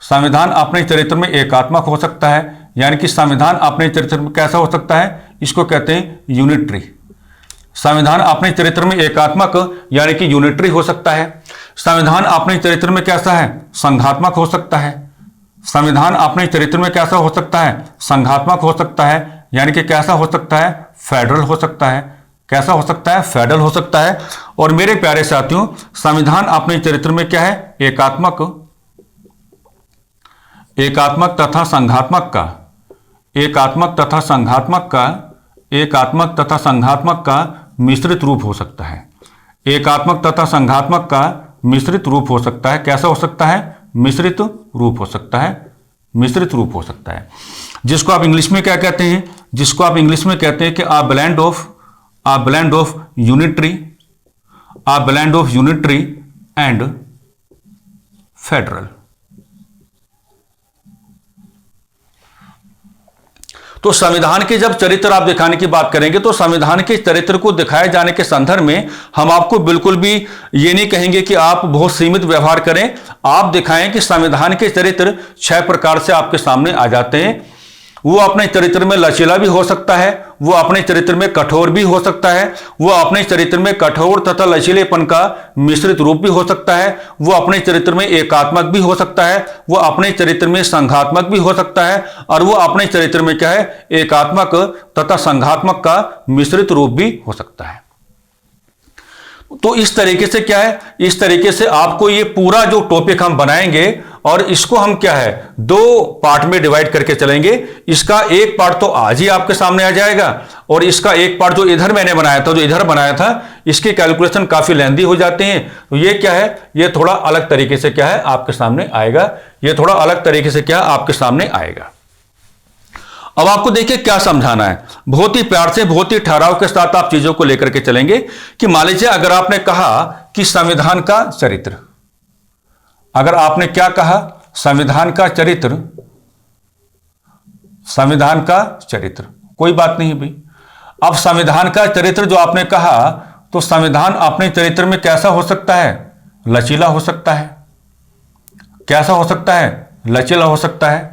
संविधान अपने चरित्र में एकात्मक हो सकता है, यानी कि संविधान अपने चरित्र में कैसा हो सकता है? इसको कहते हैं यूनिटरी। संविधान अपने चरित्र में एकात्मक यानी कि यूनिटरी हो सकता है। संविधान अपने चरित्र में कैसा है? संघात्मक हो सकता है। संविधान अपने चरित्र में कैसा हो सकता है? संघात्मक हो सकता है, यानी कि कैसा हो सकता है? फेडरल हो सकता है। कैसा हो सकता है? फेडरल हो सकता है। और मेरे प्यारे साथियों, संविधान अपने चरित्र में क्या है? एकात्मक, एकात्मक तथा संघात्मक का, एकात्मक तथा संघात्मक का, एकात्मक तथा संघात्मक का मिश्रित रूप हो सकता है। एकात्मक तथा संघात्मक का मिश्रित रूप हो सकता है। कैसा हो सकता है? मिश्रित रूप हो सकता है, मिश्रित रूप हो सकता है। जिसको आप इंग्लिश में क्या कहते हैं? जिसको आप इंग्लिश में कहते हैं कि a blend of unitary, a blend of unitary and federal. तो संविधान के जब चरित्र आप दिखाने की बात करेंगे, तो संविधान के चरित्र को दिखाए जाने के संदर्भ में हम आपको बिल्कुल भी ये नहीं कहेंगे कि आप बहुत सीमित व्यवहार करें। आप दिखाएं कि संविधान के चरित्र 6 प्रकार से आपके सामने आ जाते हैं। वो अपने चरित्र में लचीला भी हो सकता है, वो अपने चरित्र में कठोर भी हो सकता है, वो अपने चरित्र में कठोर तथा लचीलेपन का मिश्रित रूप भी हो सकता है, वो अपने चरित्र में एकात्मक भी हो सकता है, वो अपने चरित्र में संघात्मक भी हो सकता है, और वो अपने चरित्र में क्या है, एकात्मक तथा संघात्मक का मिश्रित रूप भी हो सकता है। तो इस तरीके से क्या है, इस तरीके से आपको ये पूरा जो टॉपिक हम बनाएंगे और इसको हम क्या है, दो पार्ट में डिवाइड करके चलेंगे। इसका एक पार्ट तो आज ही आपके सामने आ जाएगा, और इसका एक पार्ट जो इधर मैंने बनाया था, जो इधर बनाया था, इसकी कैलकुलेशन काफी लेंथी हो जाती है। तो ये क्या है, ये थोड़ा अलग तरीके से क्या है आपके सामने आएगा, ये थोड़ा अलग तरीके से क्या आपके सामने आएगा। अब आपको देखिए क्या समझाना है, बहुत ही प्यार से, बहुत ही ठहराव के साथ आप चीजों को लेकर के चलेंगे। कि मान लीजिए अगर आपने कहा कि संविधान का चरित्र, अगर आपने क्या कहा, संविधान का चरित्र, संविधान का चरित्र, कोई बात नहीं भाई। अब संविधान का चरित्र जो आपने कहा, तो संविधान अपने चरित्र में कैसा हो सकता है, लचीला हो सकता है। कैसा हो सकता है, लचीला हो सकता है।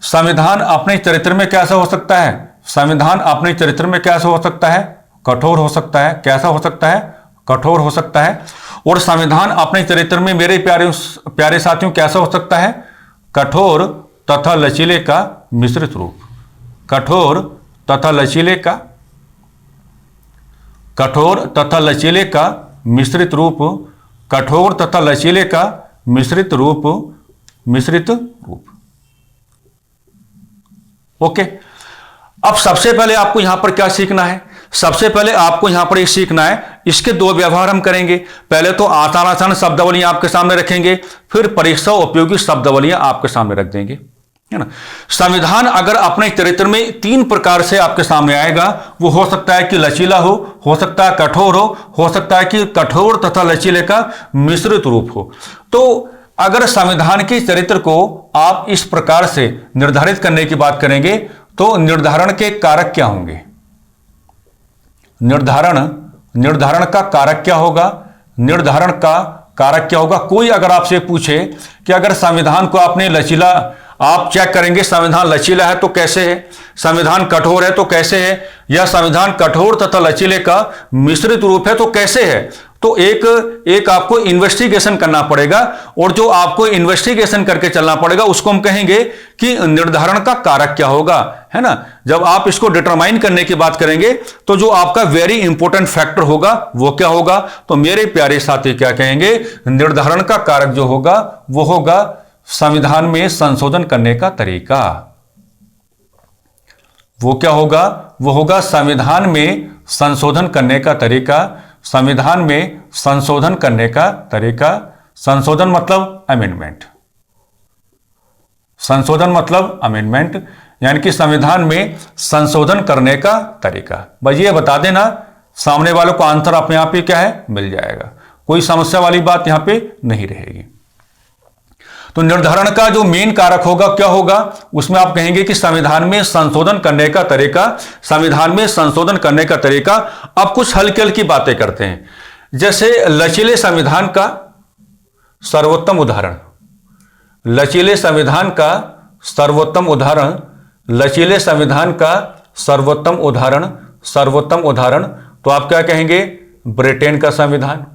संविधान अपने चरित्र में कैसा हो सकता है, संविधान अपने चरित्र में कैसा हो सकता है, कठोर हो सकता है। कैसा हो सकता है, कठोर हो सकता है। और संविधान अपने चरित्र में मेरे प्यारे साथियों कैसा हो सकता है, कठोर तथा लचीले का मिश्रित रूप। कठोर तथा लचीले का, कठोर तथा लचीले का मिश्रित रूप, कठोर तथा लचीले का मिश्रित रूप, मिश्रित रूप। ओके। अब सबसे पहले आपको यहां पर क्या सीखना है, सबसे पहले आपको यहां पर ये सीखना है, इसके दो व्यवहार हम करेंगे। पहले तो आसान आसान शब्दावलियां आपके सामने रखेंगे, फिर परीक्षा उपयोगी शब्दावलियां आपके सामने रख देंगे, है ना। संविधान अगर अपने चरित्र में तीन प्रकार से आपके सामने आएगा, वो हो सकता है कि लचीला हो सकता है कठोर हो सकता है कि कठोर तथा लचीले का मिश्रित रूप हो। तो अगर संविधान के चरित्र को आप इस प्रकार से निर्धारित करने की बात करेंगे, तो निर्धारण के कारक क्या होंगे, निर्धारण का कारक क्या होगा, निर्धारण का कारक क्या होगा। कोई अगर आपसे पूछे कि अगर संविधान को आपने लचीला, आप चेक करेंगे संविधान लचीला है तो कैसे है, संविधान कठोर है तो कैसे है, या संविधान कठोर तथा लचीले का मिश्रित रूप है तो कैसे है। तो एक आपको इन्वेस्टिगेशन करना पड़ेगा, और जो आपको इन्वेस्टिगेशन करके चलना पड़ेगा उसको हम कहेंगे कि निर्धारण का कारक क्या होगा, है ना। जब आप इसको डिटरमाइन करने की बात करेंगे, तो जो आपका वेरी इंपॉर्टेंट फैक्टर होगा वो क्या होगा, तो मेरे प्यारे साथी क्या कहेंगे, निर्धारण का कारक जो होगा वो होगा संविधान में संशोधन करने का तरीका। वो क्या होगा, वो होगा संविधान में संशोधन करने का तरीका। संविधान में संशोधन करने का तरीका, संशोधन मतलब अमेंडमेंट, संशोधन मतलब अमेंडमेंट, यानी कि संविधान में संशोधन करने का तरीका। बस ये बता देना, सामने वालों को आंसर अपने आप ही क्या है, मिल जाएगा, कोई समस्या वाली बात यहां पे नहीं रहेगी। तो निर्धारण का जो मेन कारक होगा क्या होगा, उसमें आप कहेंगे कि संविधान में संशोधन करने का तरीका, संविधान में संशोधन करने का तरीका। अब कुछ हल्की हल्की बातें करते हैं, जैसे लचीले संविधान का सर्वोत्तम उदाहरण, लचीले संविधान का सर्वोत्तम उदाहरण, लचीले संविधान का सर्वोत्तम उदाहरण, सर्वोत्तम उदाहरण। तो आप क्या कहेंगे, ब्रिटेन का संविधान।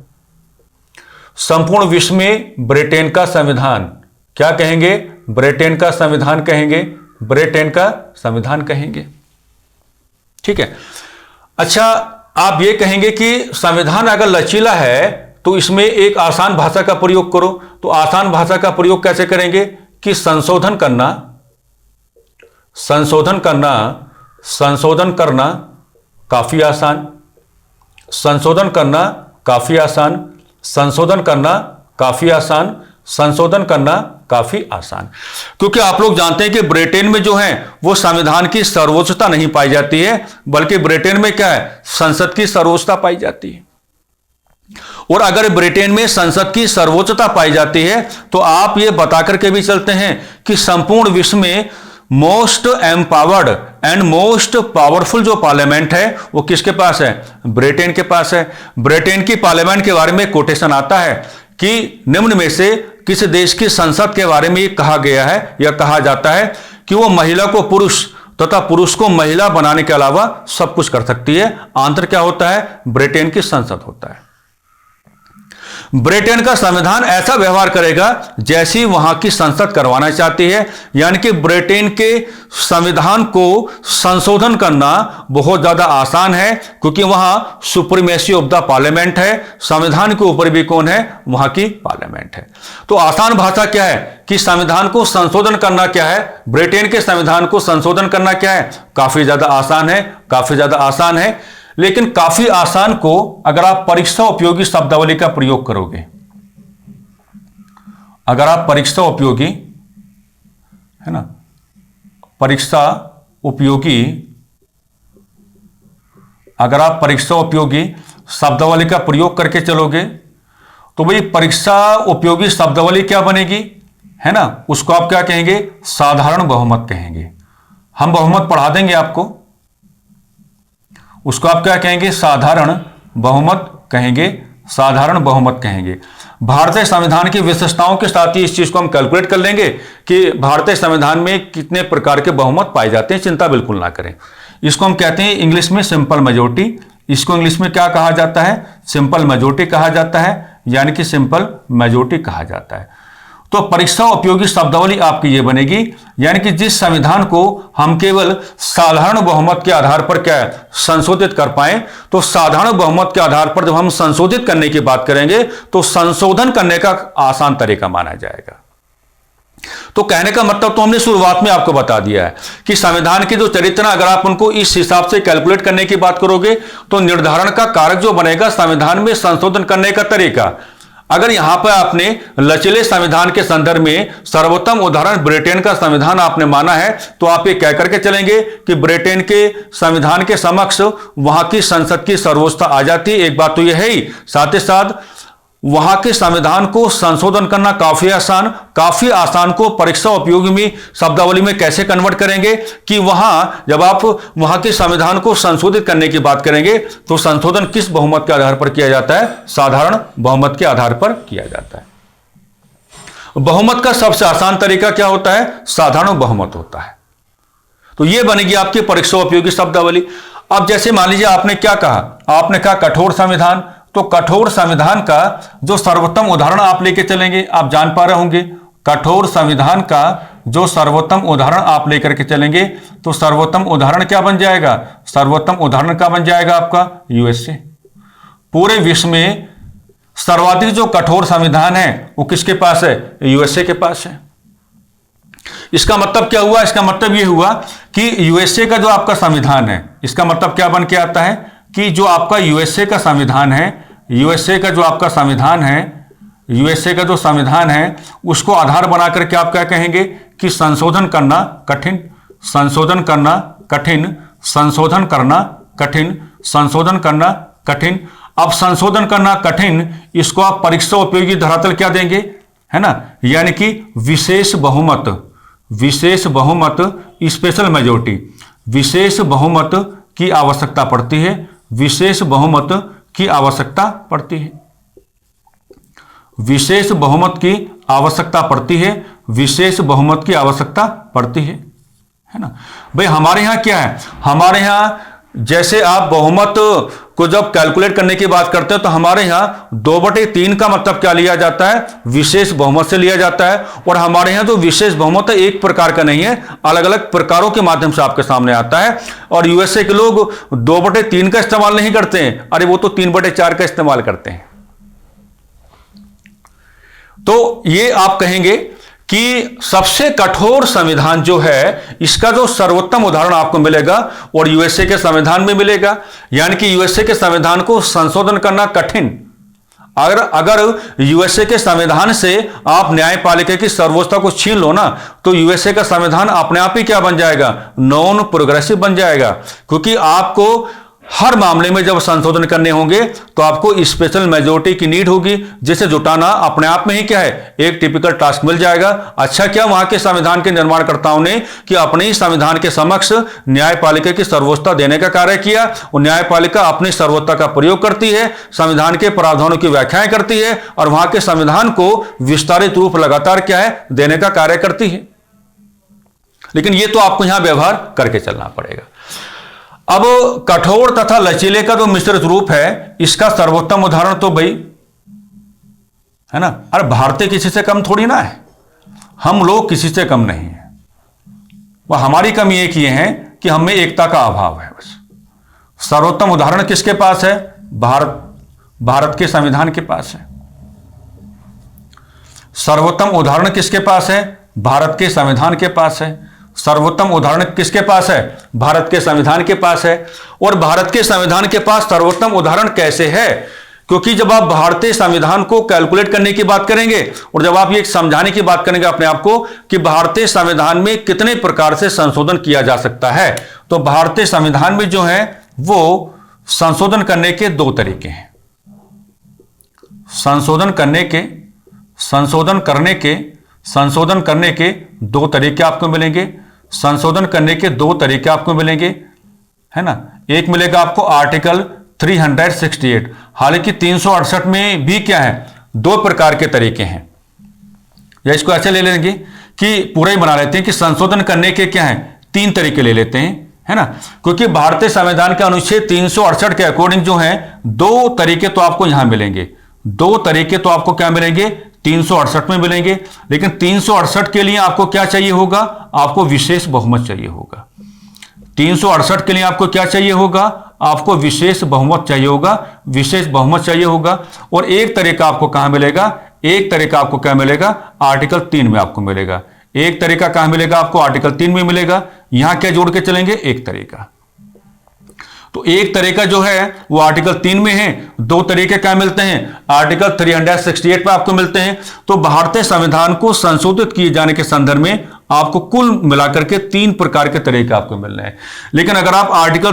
संपूर्ण विश्व में ब्रिटेन का संविधान, क्या कहेंगे, ब्रिटेन का संविधान कहेंगे, ब्रिटेन का संविधान कहेंगे, ठीक है। अच्छा, आप ये कहेंगे कि संविधान अगर लचीला है तो इसमें एक आसान भाषा का प्रयोग करो। तो आसान भाषा का प्रयोग कैसे करेंगे कि संशोधन करना, संशोधन करना, संशोधन करना काफी आसान, संशोधन करना काफी आसान, संशोधन करना काफी आसान, संशोधन करना काफी आसान। क्योंकि आप लोग जानते हैं कि ब्रिटेन में जो है वो संविधान की सर्वोच्चता नहीं पाई जाती है, बल्कि ब्रिटेन में क्या है, संसद की सर्वोच्चता पाई जाती है। और अगर ब्रिटेन में संसद की सर्वोच्चता पाई जाती है, तो आप ये बता करके भी चलते हैं कि संपूर्ण विश्व में most empowered and most powerful जो पार्लियामेंट है वो किसके पास है, ब्रिटेन के पास है। ब्रिटेन की पार्लियामेंट के बारे में कोटेशन आता है कि निम्न में से किसी देश की संसद के बारे में कहा गया है या कहा जाता है कि वो महिला को पुरुष तथा पुरुष को महिला बनाने के अलावा सब कुछ कर सकती है। आंसर क्या होता है? ब्रिटेन की संसद होता है। ब्रिटेन का संविधान ऐसा व्यवहार करेगा जैसी वहां की संसद करवाना चाहती है, यानी कि ब्रिटेन के संविधान को संशोधन करना बहुत ज्यादा आसान है, क्योंकि वहां सुप्रीमेसी ऑफ द पार्लियामेंट है। संविधान के ऊपर भी कौन है? वहां की पार्लियामेंट है। तो आसान भाषा क्या है कि संविधान को संशोधन करना क्या है, ब्रिटेन के संविधान को संशोधन करना क्या है? काफी ज्यादा आसान है, काफी ज्यादा आसान है। लेकिन काफी आसान को अगर आप परीक्षा उपयोगी शब्दावली का प्रयोग करोगे, अगर आप परीक्षा उपयोगी, है ना, परीक्षा उपयोगी, अगर आप परीक्षा उपयोगी शब्दावली का प्रयोग करके चलोगे तो भाई परीक्षा उपयोगी शब्दावली क्या बनेगी, है ना, उसको आप क्या कहेंगे? साधारण बहुमत कहेंगे। हम बहुमत पढ़ा देंगे आपको, उसको आप क्या कहेंगे? साधारण बहुमत कहेंगे, साधारण बहुमत कहेंगे। भारतीय संविधान की विशेषताओं के साथ ही इस चीज को हम कैलकुलेट कर लेंगे कि भारतीय संविधान में कितने प्रकार के बहुमत पाए जाते हैं। चिंता बिल्कुल ना करें। इसको हम कहते हैं इंग्लिश में सिंपल मेजोरिटी। इसको इंग्लिश में क्या कहा जाता है? सिंपल मेजोरिटी कहा जाता है, यानी कि सिंपल मेजोरिटी कहा जाता है। तो परीक्षा उपयोगी शब्दावली आपकी ये बनेगी, यानी कि जिस संविधान को हम केवल साधारण बहुमत के आधार पर क्या है? संशोधित कर पाए, तो साधारण बहुमत के आधार पर जब हम संशोधित करने की बात करेंगे तो संशोधन करने का आसान तरीका माना जाएगा। तो कहने का मतलब तो हमने शुरुआत में आपको बता दिया है कि संविधान की जो चरित्र, अगर आप उनको इस हिसाब से कैलकुलेट करने की बात करोगे तो निर्धारण का कारक जो बनेगा संविधान में संशोधन करने का तरीका। अगर यहां पर आपने लचीले संविधान के संदर्भ में सर्वोत्तम उदाहरण ब्रिटेन का संविधान आपने माना है, तो आप ये कह करके चलेंगे कि ब्रिटेन के संविधान के समक्ष वहां की संसद की सर्वोच्चता आ जाती है। एक बात तो यह है ही, साथ ही साथ वहां के संविधान को संशोधन करना काफी आसान को परीक्षा उपयोगी में शब्दावली में कैसे कन्वर्ट करेंगे कि वहां जब आप वहां के संविधान को संशोधित करने की बात करेंगे तो संशोधन किस बहुमत के आधार पर किया जाता है? साधारण बहुमत के आधार पर किया जाता है। बहुमत का सबसे आसान तरीका क्या होता है? साधारण बहुमत होता है। तो यह बनेगी आपकी परीक्षा उपयोगी शब्दावली। अब जैसे मान लीजिए आपने क्या कहा? आपने कहा कठोर संविधान। तो कठोर संविधान का जो सर्वोत्तम उदाहरण आप लेके चलेंगे, आप जान पा रहे होंगे, कठोर संविधान का जो सर्वोत्तम उदाहरण आप लेकर के चलेंगे तो सर्वोत्तम उदाहरण क्या बन जाएगा? सर्वोत्तम उदाहरण क्या बन जाएगा आपका? यूएसए। पूरे विश्व में सर्वाधिक जो कठोर संविधान है वो किसके पास है? यूएसए के पास है। इसका मतलब क्या हुआ? इसका मतलब यह हुआ कि यूएसए का जो आपका संविधान है, इसका मतलब क्या बन के आता है कि जो आपका यूएसए का संविधान है, यूएसए का जो आपका संविधान है, यूएसए का जो संविधान है उसको आधार बनाकर के आप क्या कहेंगे कि संशोधन करना कठिन, संशोधन करना कठिन, संशोधन करना कठिन, संशोधन करना कठिन। अब संशोधन करना कठिन, इसको आप परीक्षा उपयोगी धरातल क्या देंगे, है ना, यानी कि विशेष बहुमत, विशेष बहुमत, स्पेशल मेजोरिटी, विशेष बहुमत की आवश्यकता पड़ती है, विशेष बहुमत की आवश्यकता पड़ती है, विशेष बहुमत की आवश्यकता पड़ती है, विशेष बहुमत की आवश्यकता पड़ती है ना। भाई हमारे यहां क्या है? हमारे यहां जैसे आप बहुमत को जब कैलकुलेट करने की बात करते हैं तो हमारे यहां 2/3 का मतलब क्या लिया जाता है? विशेष बहुमत से लिया जाता है। और हमारे यहां जो विशेष बहुमत है एक प्रकार का नहीं है, अलग अलग प्रकारों के माध्यम से आपके सामने आता है। और यूएसए के लोग 2/3 का इस्तेमाल नहीं करते हैं, अरे वो तो 3/4 का इस्तेमाल करते हैं। तो ये आप कहेंगे कि सबसे कठोर संविधान जो है इसका जो सर्वोत्तम उदाहरण आपको मिलेगा और यूएसए के संविधान में मिलेगा, यानी कि यूएसए के संविधान को संशोधन करना कठिन। अगर यूएसए के संविधान से आप न्यायपालिका की सर्वोच्चता को छीन लो ना, तो यूएसए का संविधान अपने आप ही क्या बन जाएगा? नॉन प्रोग्रेसिव बन जाएगा। क्योंकि आपको हर मामले में जब संशोधन करने होंगे तो आपको स्पेशल मेजोरिटी की नीड होगी, जिसे जुटाना अपने आप में ही क्या है? एक टिपिकल टास्क मिल जाएगा। अच्छा क्या वहां के संविधान के निर्माणकर्ताओं ने कि अपने ही संविधान के समक्ष न्यायपालिका की सर्वोच्चता देने का कार्य किया, और न्यायपालिका अपनी सर्वोच्चता का प्रयोग करती है, संविधान के प्रावधानों की व्याख्याएं करती है और वहां के संविधान को विस्तारित रूप लगातार क्या है? देने का कार्य करती है। लेकिन ये तो आपको यहां व्यवहार करके चलना पड़ेगा। अब कठोर तथा लचीले का जो मिश्रित रूप है, इसका सर्वोत्तम उदाहरण तो भाई है ना, अरे भारतीय किसी से कम थोड़ी ना है, हम लोग किसी से कम नहीं है। वह हमारी कमी एक ये है कि हमें एकता का अभाव है बस। सर्वोत्तम उदाहरण किसके पास है? भारत के संविधान के पास है। सर्वोत्तम उदाहरण किसके पास है? भारत के संविधान के पास है। सर्वोत्तम उदाहरण किसके पास है? भारत के संविधान के पास है। और भारत के संविधान के पास सर्वोत्तम उदाहरण कैसे है? क्योंकि जब आप भारतीय संविधान को कैलकुलेट करने की बात करेंगे और जब आप ये समझाने की बात करेंगे अपने आप को कि भारतीय संविधान में कितने प्रकार से संशोधन किया जा सकता है, तो भारतीय संविधान में जो है वो संशोधन करने के दो तरीके हैं। संशोधन करने के दो तरीके आपको मिलेंगे। संशोधन करने के दो तरीके आपको मिलेंगे, है ना। एक मिलेगा आपको आर्टिकल 368। हालांकि 368 में भी क्या है, दो प्रकार के तरीके हैं, या इसको ऐसे ले लेंगे कि पूरा ही बना लेते हैं कि संशोधन करने के क्या है, तीन तरीके ले लेते हैं, है ना। क्योंकि भारतीय संविधान के अनुच्छेद 368 के अकॉर्डिंग जो है दो तरीके तो आपको यहां मिलेंगे। दो तरीके तो आपको क्या मिलेंगे, 368 में मिलेंगे। लेकिन 368 के लिए आपको क्या चाहिए होगा, आपको विशेष बहुमत चाहिए होगा। 368 के लिए आपको क्या चाहिए होगा, आपको विशेष बहुमत चाहिए होगा, विशेष बहुमत चाहिए होगा। और एक तरीका आपको कहां मिलेगा, एक तरीका आपको क्या मिलेगा, आर्टिकल 3 में आपको मिलेगा। एक तरीका कहां मिलेगा, आपको आर्टिकल 3 में मिलेगा। यहां क्या जोड़ के चलेंगे, एक तरीका। तो एक तरीका जो है वो आर्टिकल 3 में है, दो तरीके क्या मिलते हैं, आर्टिकल 368 पे आपको मिलते हैं। तो भारतीय संविधान को संशोधित किए जाने के संदर्भ में आपको कुल मिलाकर के तीन प्रकार के तरीके आपको मिल रहे हैं। लेकिन अगर आप आर्टिकल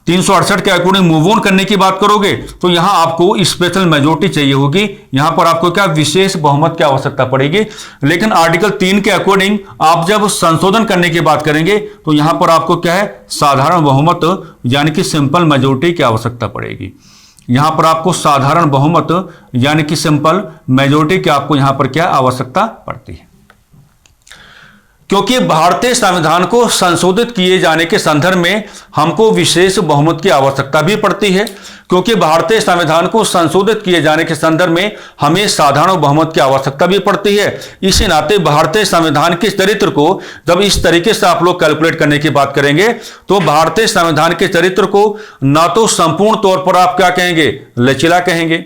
368 के अकॉर्डिंग मूव ऑन करने की बात करोगे तो यहां आपको स्पेशल मेजोरिटी चाहिए होगी। यहां पर आपको क्या, विशेष बहुमत की आवश्यकता पड़ेगी। लेकिन आर्टिकल 3 के अकॉर्डिंग आप जब संशोधन करने की बात करेंगे तो यहां पर आपको क्या है, साधारण बहुमत यानी कि सिंपल मेजोरिटी की आवश्यकता पड़ेगी। यहां पर आपको साधारण बहुमत यानी कि सिंपल मेजोरिटी की आपको यहां पर क्या आवश्यकता पड़ती है। क्योंकि भारतीय संविधान को संशोधित किए जाने के संदर्भ में हमको विशेष बहुमत की आवश्यकता भी पड़ती है। क्योंकि भारतीय संविधान को संशोधित किए जाने के संदर्भ में हमें साधारण बहुमत की आवश्यकता भी पड़ती है। इसी नाते भारतीय संविधान के चरित्र को जब इस तरीके से आप लोग कैलकुलेट करने की बात करेंगे तो भारतीय संविधान के चरित्र को ना तो संपूर्ण तौर पर आप क्या कहेंगे, लचीला कहेंगे,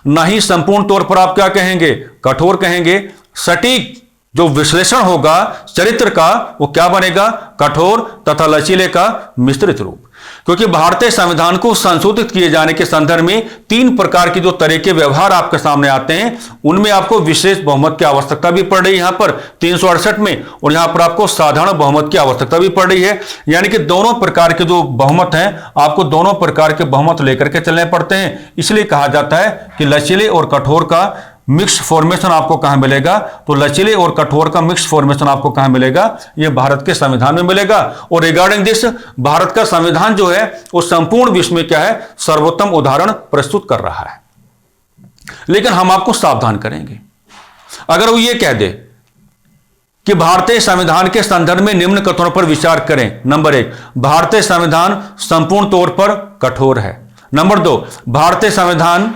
ना ही संपूर्ण तौर पर आप क्या कहेंगे, कठोर कहेंगे। सटीक जो विश्लेषण होगा चरित्र का वो क्या बनेगा, कठोर तथा लचीले का मिश्रित रूप। क्योंकि भारतीय संविधान को संशोधित किए जाने के संदर्भ में तीन प्रकार के जो तरीके व्यवहार आपके सामने आते हैं उनमें आपको विशेष बहुमत की आवश्यकता भी पड़ रही है यहां पर 368 में, और यहां पर आपको साधारण बहुमत की आवश्यकता भी पड़ रही है। यानी कि दोनों प्रकार के जो बहुमत हैं आपको दोनों प्रकार के बहुमत लेकर के चलने पड़ते हैं। इसलिए कहा जाता है कि लचीले और कठोर का मिक्स फॉर्मेशन आपको कहां मिलेगा, तो लचीले और कठोर का मिक्स फॉर्मेशन आपको कहां मिलेगा, यह भारत के संविधान में मिलेगा। और रिगार्डिंग दिस भारत का संविधान जो है वो संपूर्ण विश्व में क्या है, सर्वोत्तम उदाहरण प्रस्तुत कर रहा है। लेकिन हम आपको सावधान करेंगे अगर वो ये कह दे कि भारतीय संविधान के संदर्भ में निम्न कथनों पर विचार करें। नंबर 1, भारतीय संविधान संपूर्ण तौर पर कठोर है। नंबर 2, भारतीय संविधान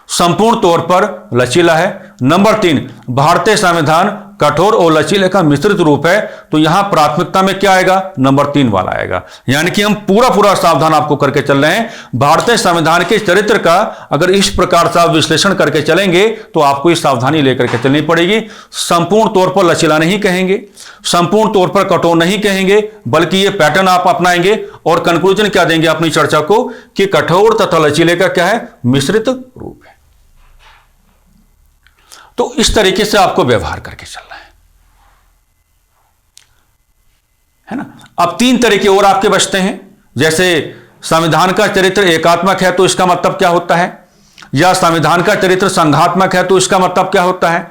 संपूर्ण तौर पर लचीला है। नंबर 3, भारतीय संविधान कठोर और लचीले का मिश्रित रूप है। तो यहां प्राथमिकता में क्या आएगा, नंबर 3 वाला आएगा। यानी कि हम पूरा सावधान आपको करके चल रहे हैं। भारतीय संविधान के चरित्र का अगर इस प्रकार से आप विश्लेषण करके चलेंगे तो आपको इस सावधानी लेकर के चलनी पड़ेगी। संपूर्ण तौर पर लचीला नहीं कहेंगे, संपूर्ण तौर पर कठोर नहीं कहेंगे, बल्कि यह पैटर्न आप अपनाएंगे और कंक्लूजन क्या देंगे अपनी चर्चा को कि कठोर तथा लचीले का क्या है, मिश्रित रूप है। तो इस तरीके से आपको व्यवहार करके चलना है ना। अब 3 तरीके और आपके बचते हैं। जैसे संविधान का चरित्र एकात्मक है तो इसका मतलब क्या होता है, या संविधान का चरित्र संघात्मक है तो इसका मतलब क्या होता है,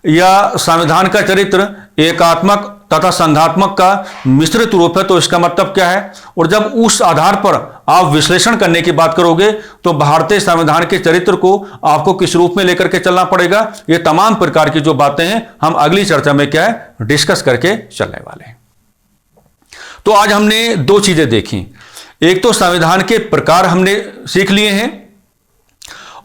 या संविधान का चरित्र एकात्मक तथा संघात्मक का मिश्रित रूप है। तो इसका मतलब क्या है? और जब उस आधार पर आप विश्लेषण करने की बात करोगे तो भारतीय संविधान के चरित्र को आपको किस रूप में लेकर के चलना पड़ेगा, ये तमाम प्रकार की जो बातें हैं हम अगली चर्चा में क्या है डिस्कस करके चलने वाले हैं। तो आज हमने दो चीजें देखी, एक तो संविधान के प्रकार हमने सीख लिए हैं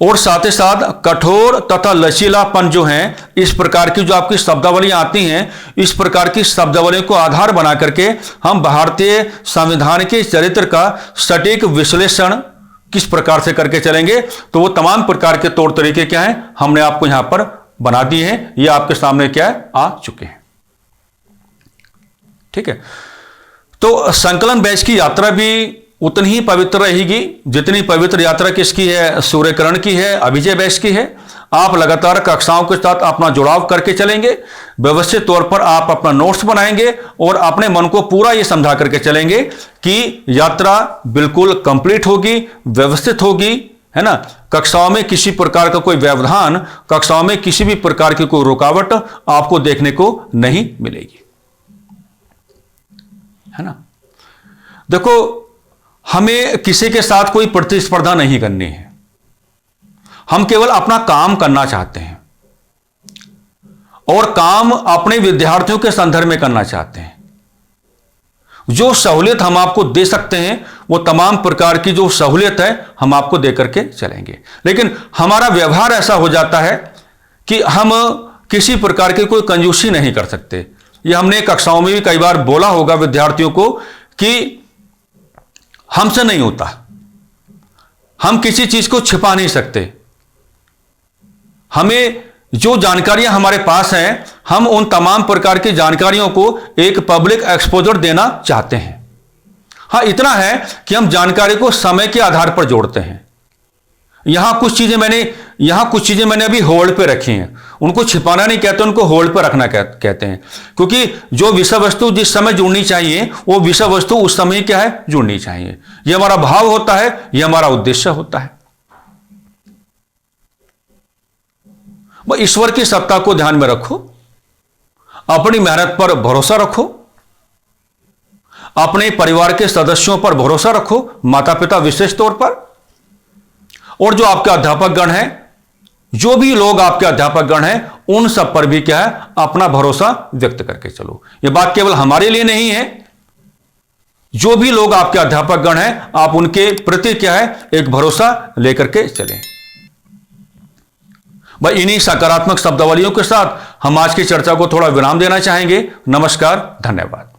और साथ ही साथ कठोर तथा लचीलापन जो है, इस प्रकार की जो आपकी शब्दावलियां आती हैं, इस प्रकार की शब्दावलियों को आधार बना करके हम भारतीय संविधान के चरित्र का सटीक विश्लेषण किस प्रकार से करके चलेंगे। तो वो तमाम प्रकार के तौर तरीके क्या हैं हमने आपको यहां पर बना दिए हैं, ये आपके सामने क्या है आ चुके हैं। ठीक है, तो संकलन बैच की यात्रा भी उतनी ही पवित्र रहेगी जितनी पवित्र यात्रा किसकी है, सूर्यकिरण की है, अभिजय बैच की है। आप लगातार कक्षाओं के साथ अपना जुड़ाव करके चलेंगे, व्यवस्थित तौर पर आप अपना नोट्स बनाएंगे और अपने मन को पूरा ये समझा करके चलेंगे कि यात्रा बिल्कुल कंप्लीट होगी, व्यवस्थित होगी, है ना। कक्षाओं में किसी प्रकार का कोई व्यवधान, कक्षाओं में किसी भी प्रकार की कोई रुकावट आपको देखने को नहीं मिलेगी, है ना। देखो, हमें किसी के साथ कोई प्रतिस्पर्धा नहीं करनी है, हम केवल अपना काम करना चाहते हैं और काम अपने विद्यार्थियों के संदर्भ में करना चाहते हैं। जो सहूलियत हम आपको दे सकते हैं वो तमाम प्रकार की जो सहूलियत है हम आपको दे करके चलेंगे, लेकिन हमारा व्यवहार ऐसा हो जाता है कि हम किसी प्रकार की कोई कंजूसी नहीं कर सकते। ये हमने कक्षाओं में भी कई बार बोला होगा विद्यार्थियों को कि हमसे नहीं होता, हम किसी चीज को छिपा नहीं सकते। हमें जो जानकारियां हमारे पास हैं, हम उन तमाम प्रकार की जानकारियों को एक पब्लिक एक्सपोजर देना चाहते हैं। हां, इतना है कि हम जानकारी को समय के आधार पर जोड़ते हैं। यहां कुछ चीजें मैंने अभी होल्ड पे रखी हैं, उनको छिपाना नहीं कहते, उनको होल्ड पे रखना कहते हैं, क्योंकि जो विषय वस्तु जिस समय जुड़नी चाहिए वो विषय वस्तु उस समय क्या है जुड़नी चाहिए। ये हमारा भाव होता है, ये हमारा उद्देश्य होता है। वह ईश्वर की सत्ता को ध्यान में रखो, अपनी मेहनत पर भरोसा रखो, अपने परिवार के सदस्यों पर भरोसा रखो, माता पिता विशेष तौर पर, और जो आपके अध्यापक गण हैं, जो भी लोग आपके अध्यापक गण हैं, उन सब पर भी क्या है अपना भरोसा व्यक्त करके चलो। यह बात केवल हमारे लिए नहीं है, जो भी लोग आपके अध्यापक गण हैं आप उनके प्रति क्या है एक भरोसा लेकर के चलें। भाई, इन्हीं सकारात्मक शब्दावलियों के साथ हम आज की चर्चा को थोड़ा विराम देना चाहेंगे। नमस्कार, धन्यवाद।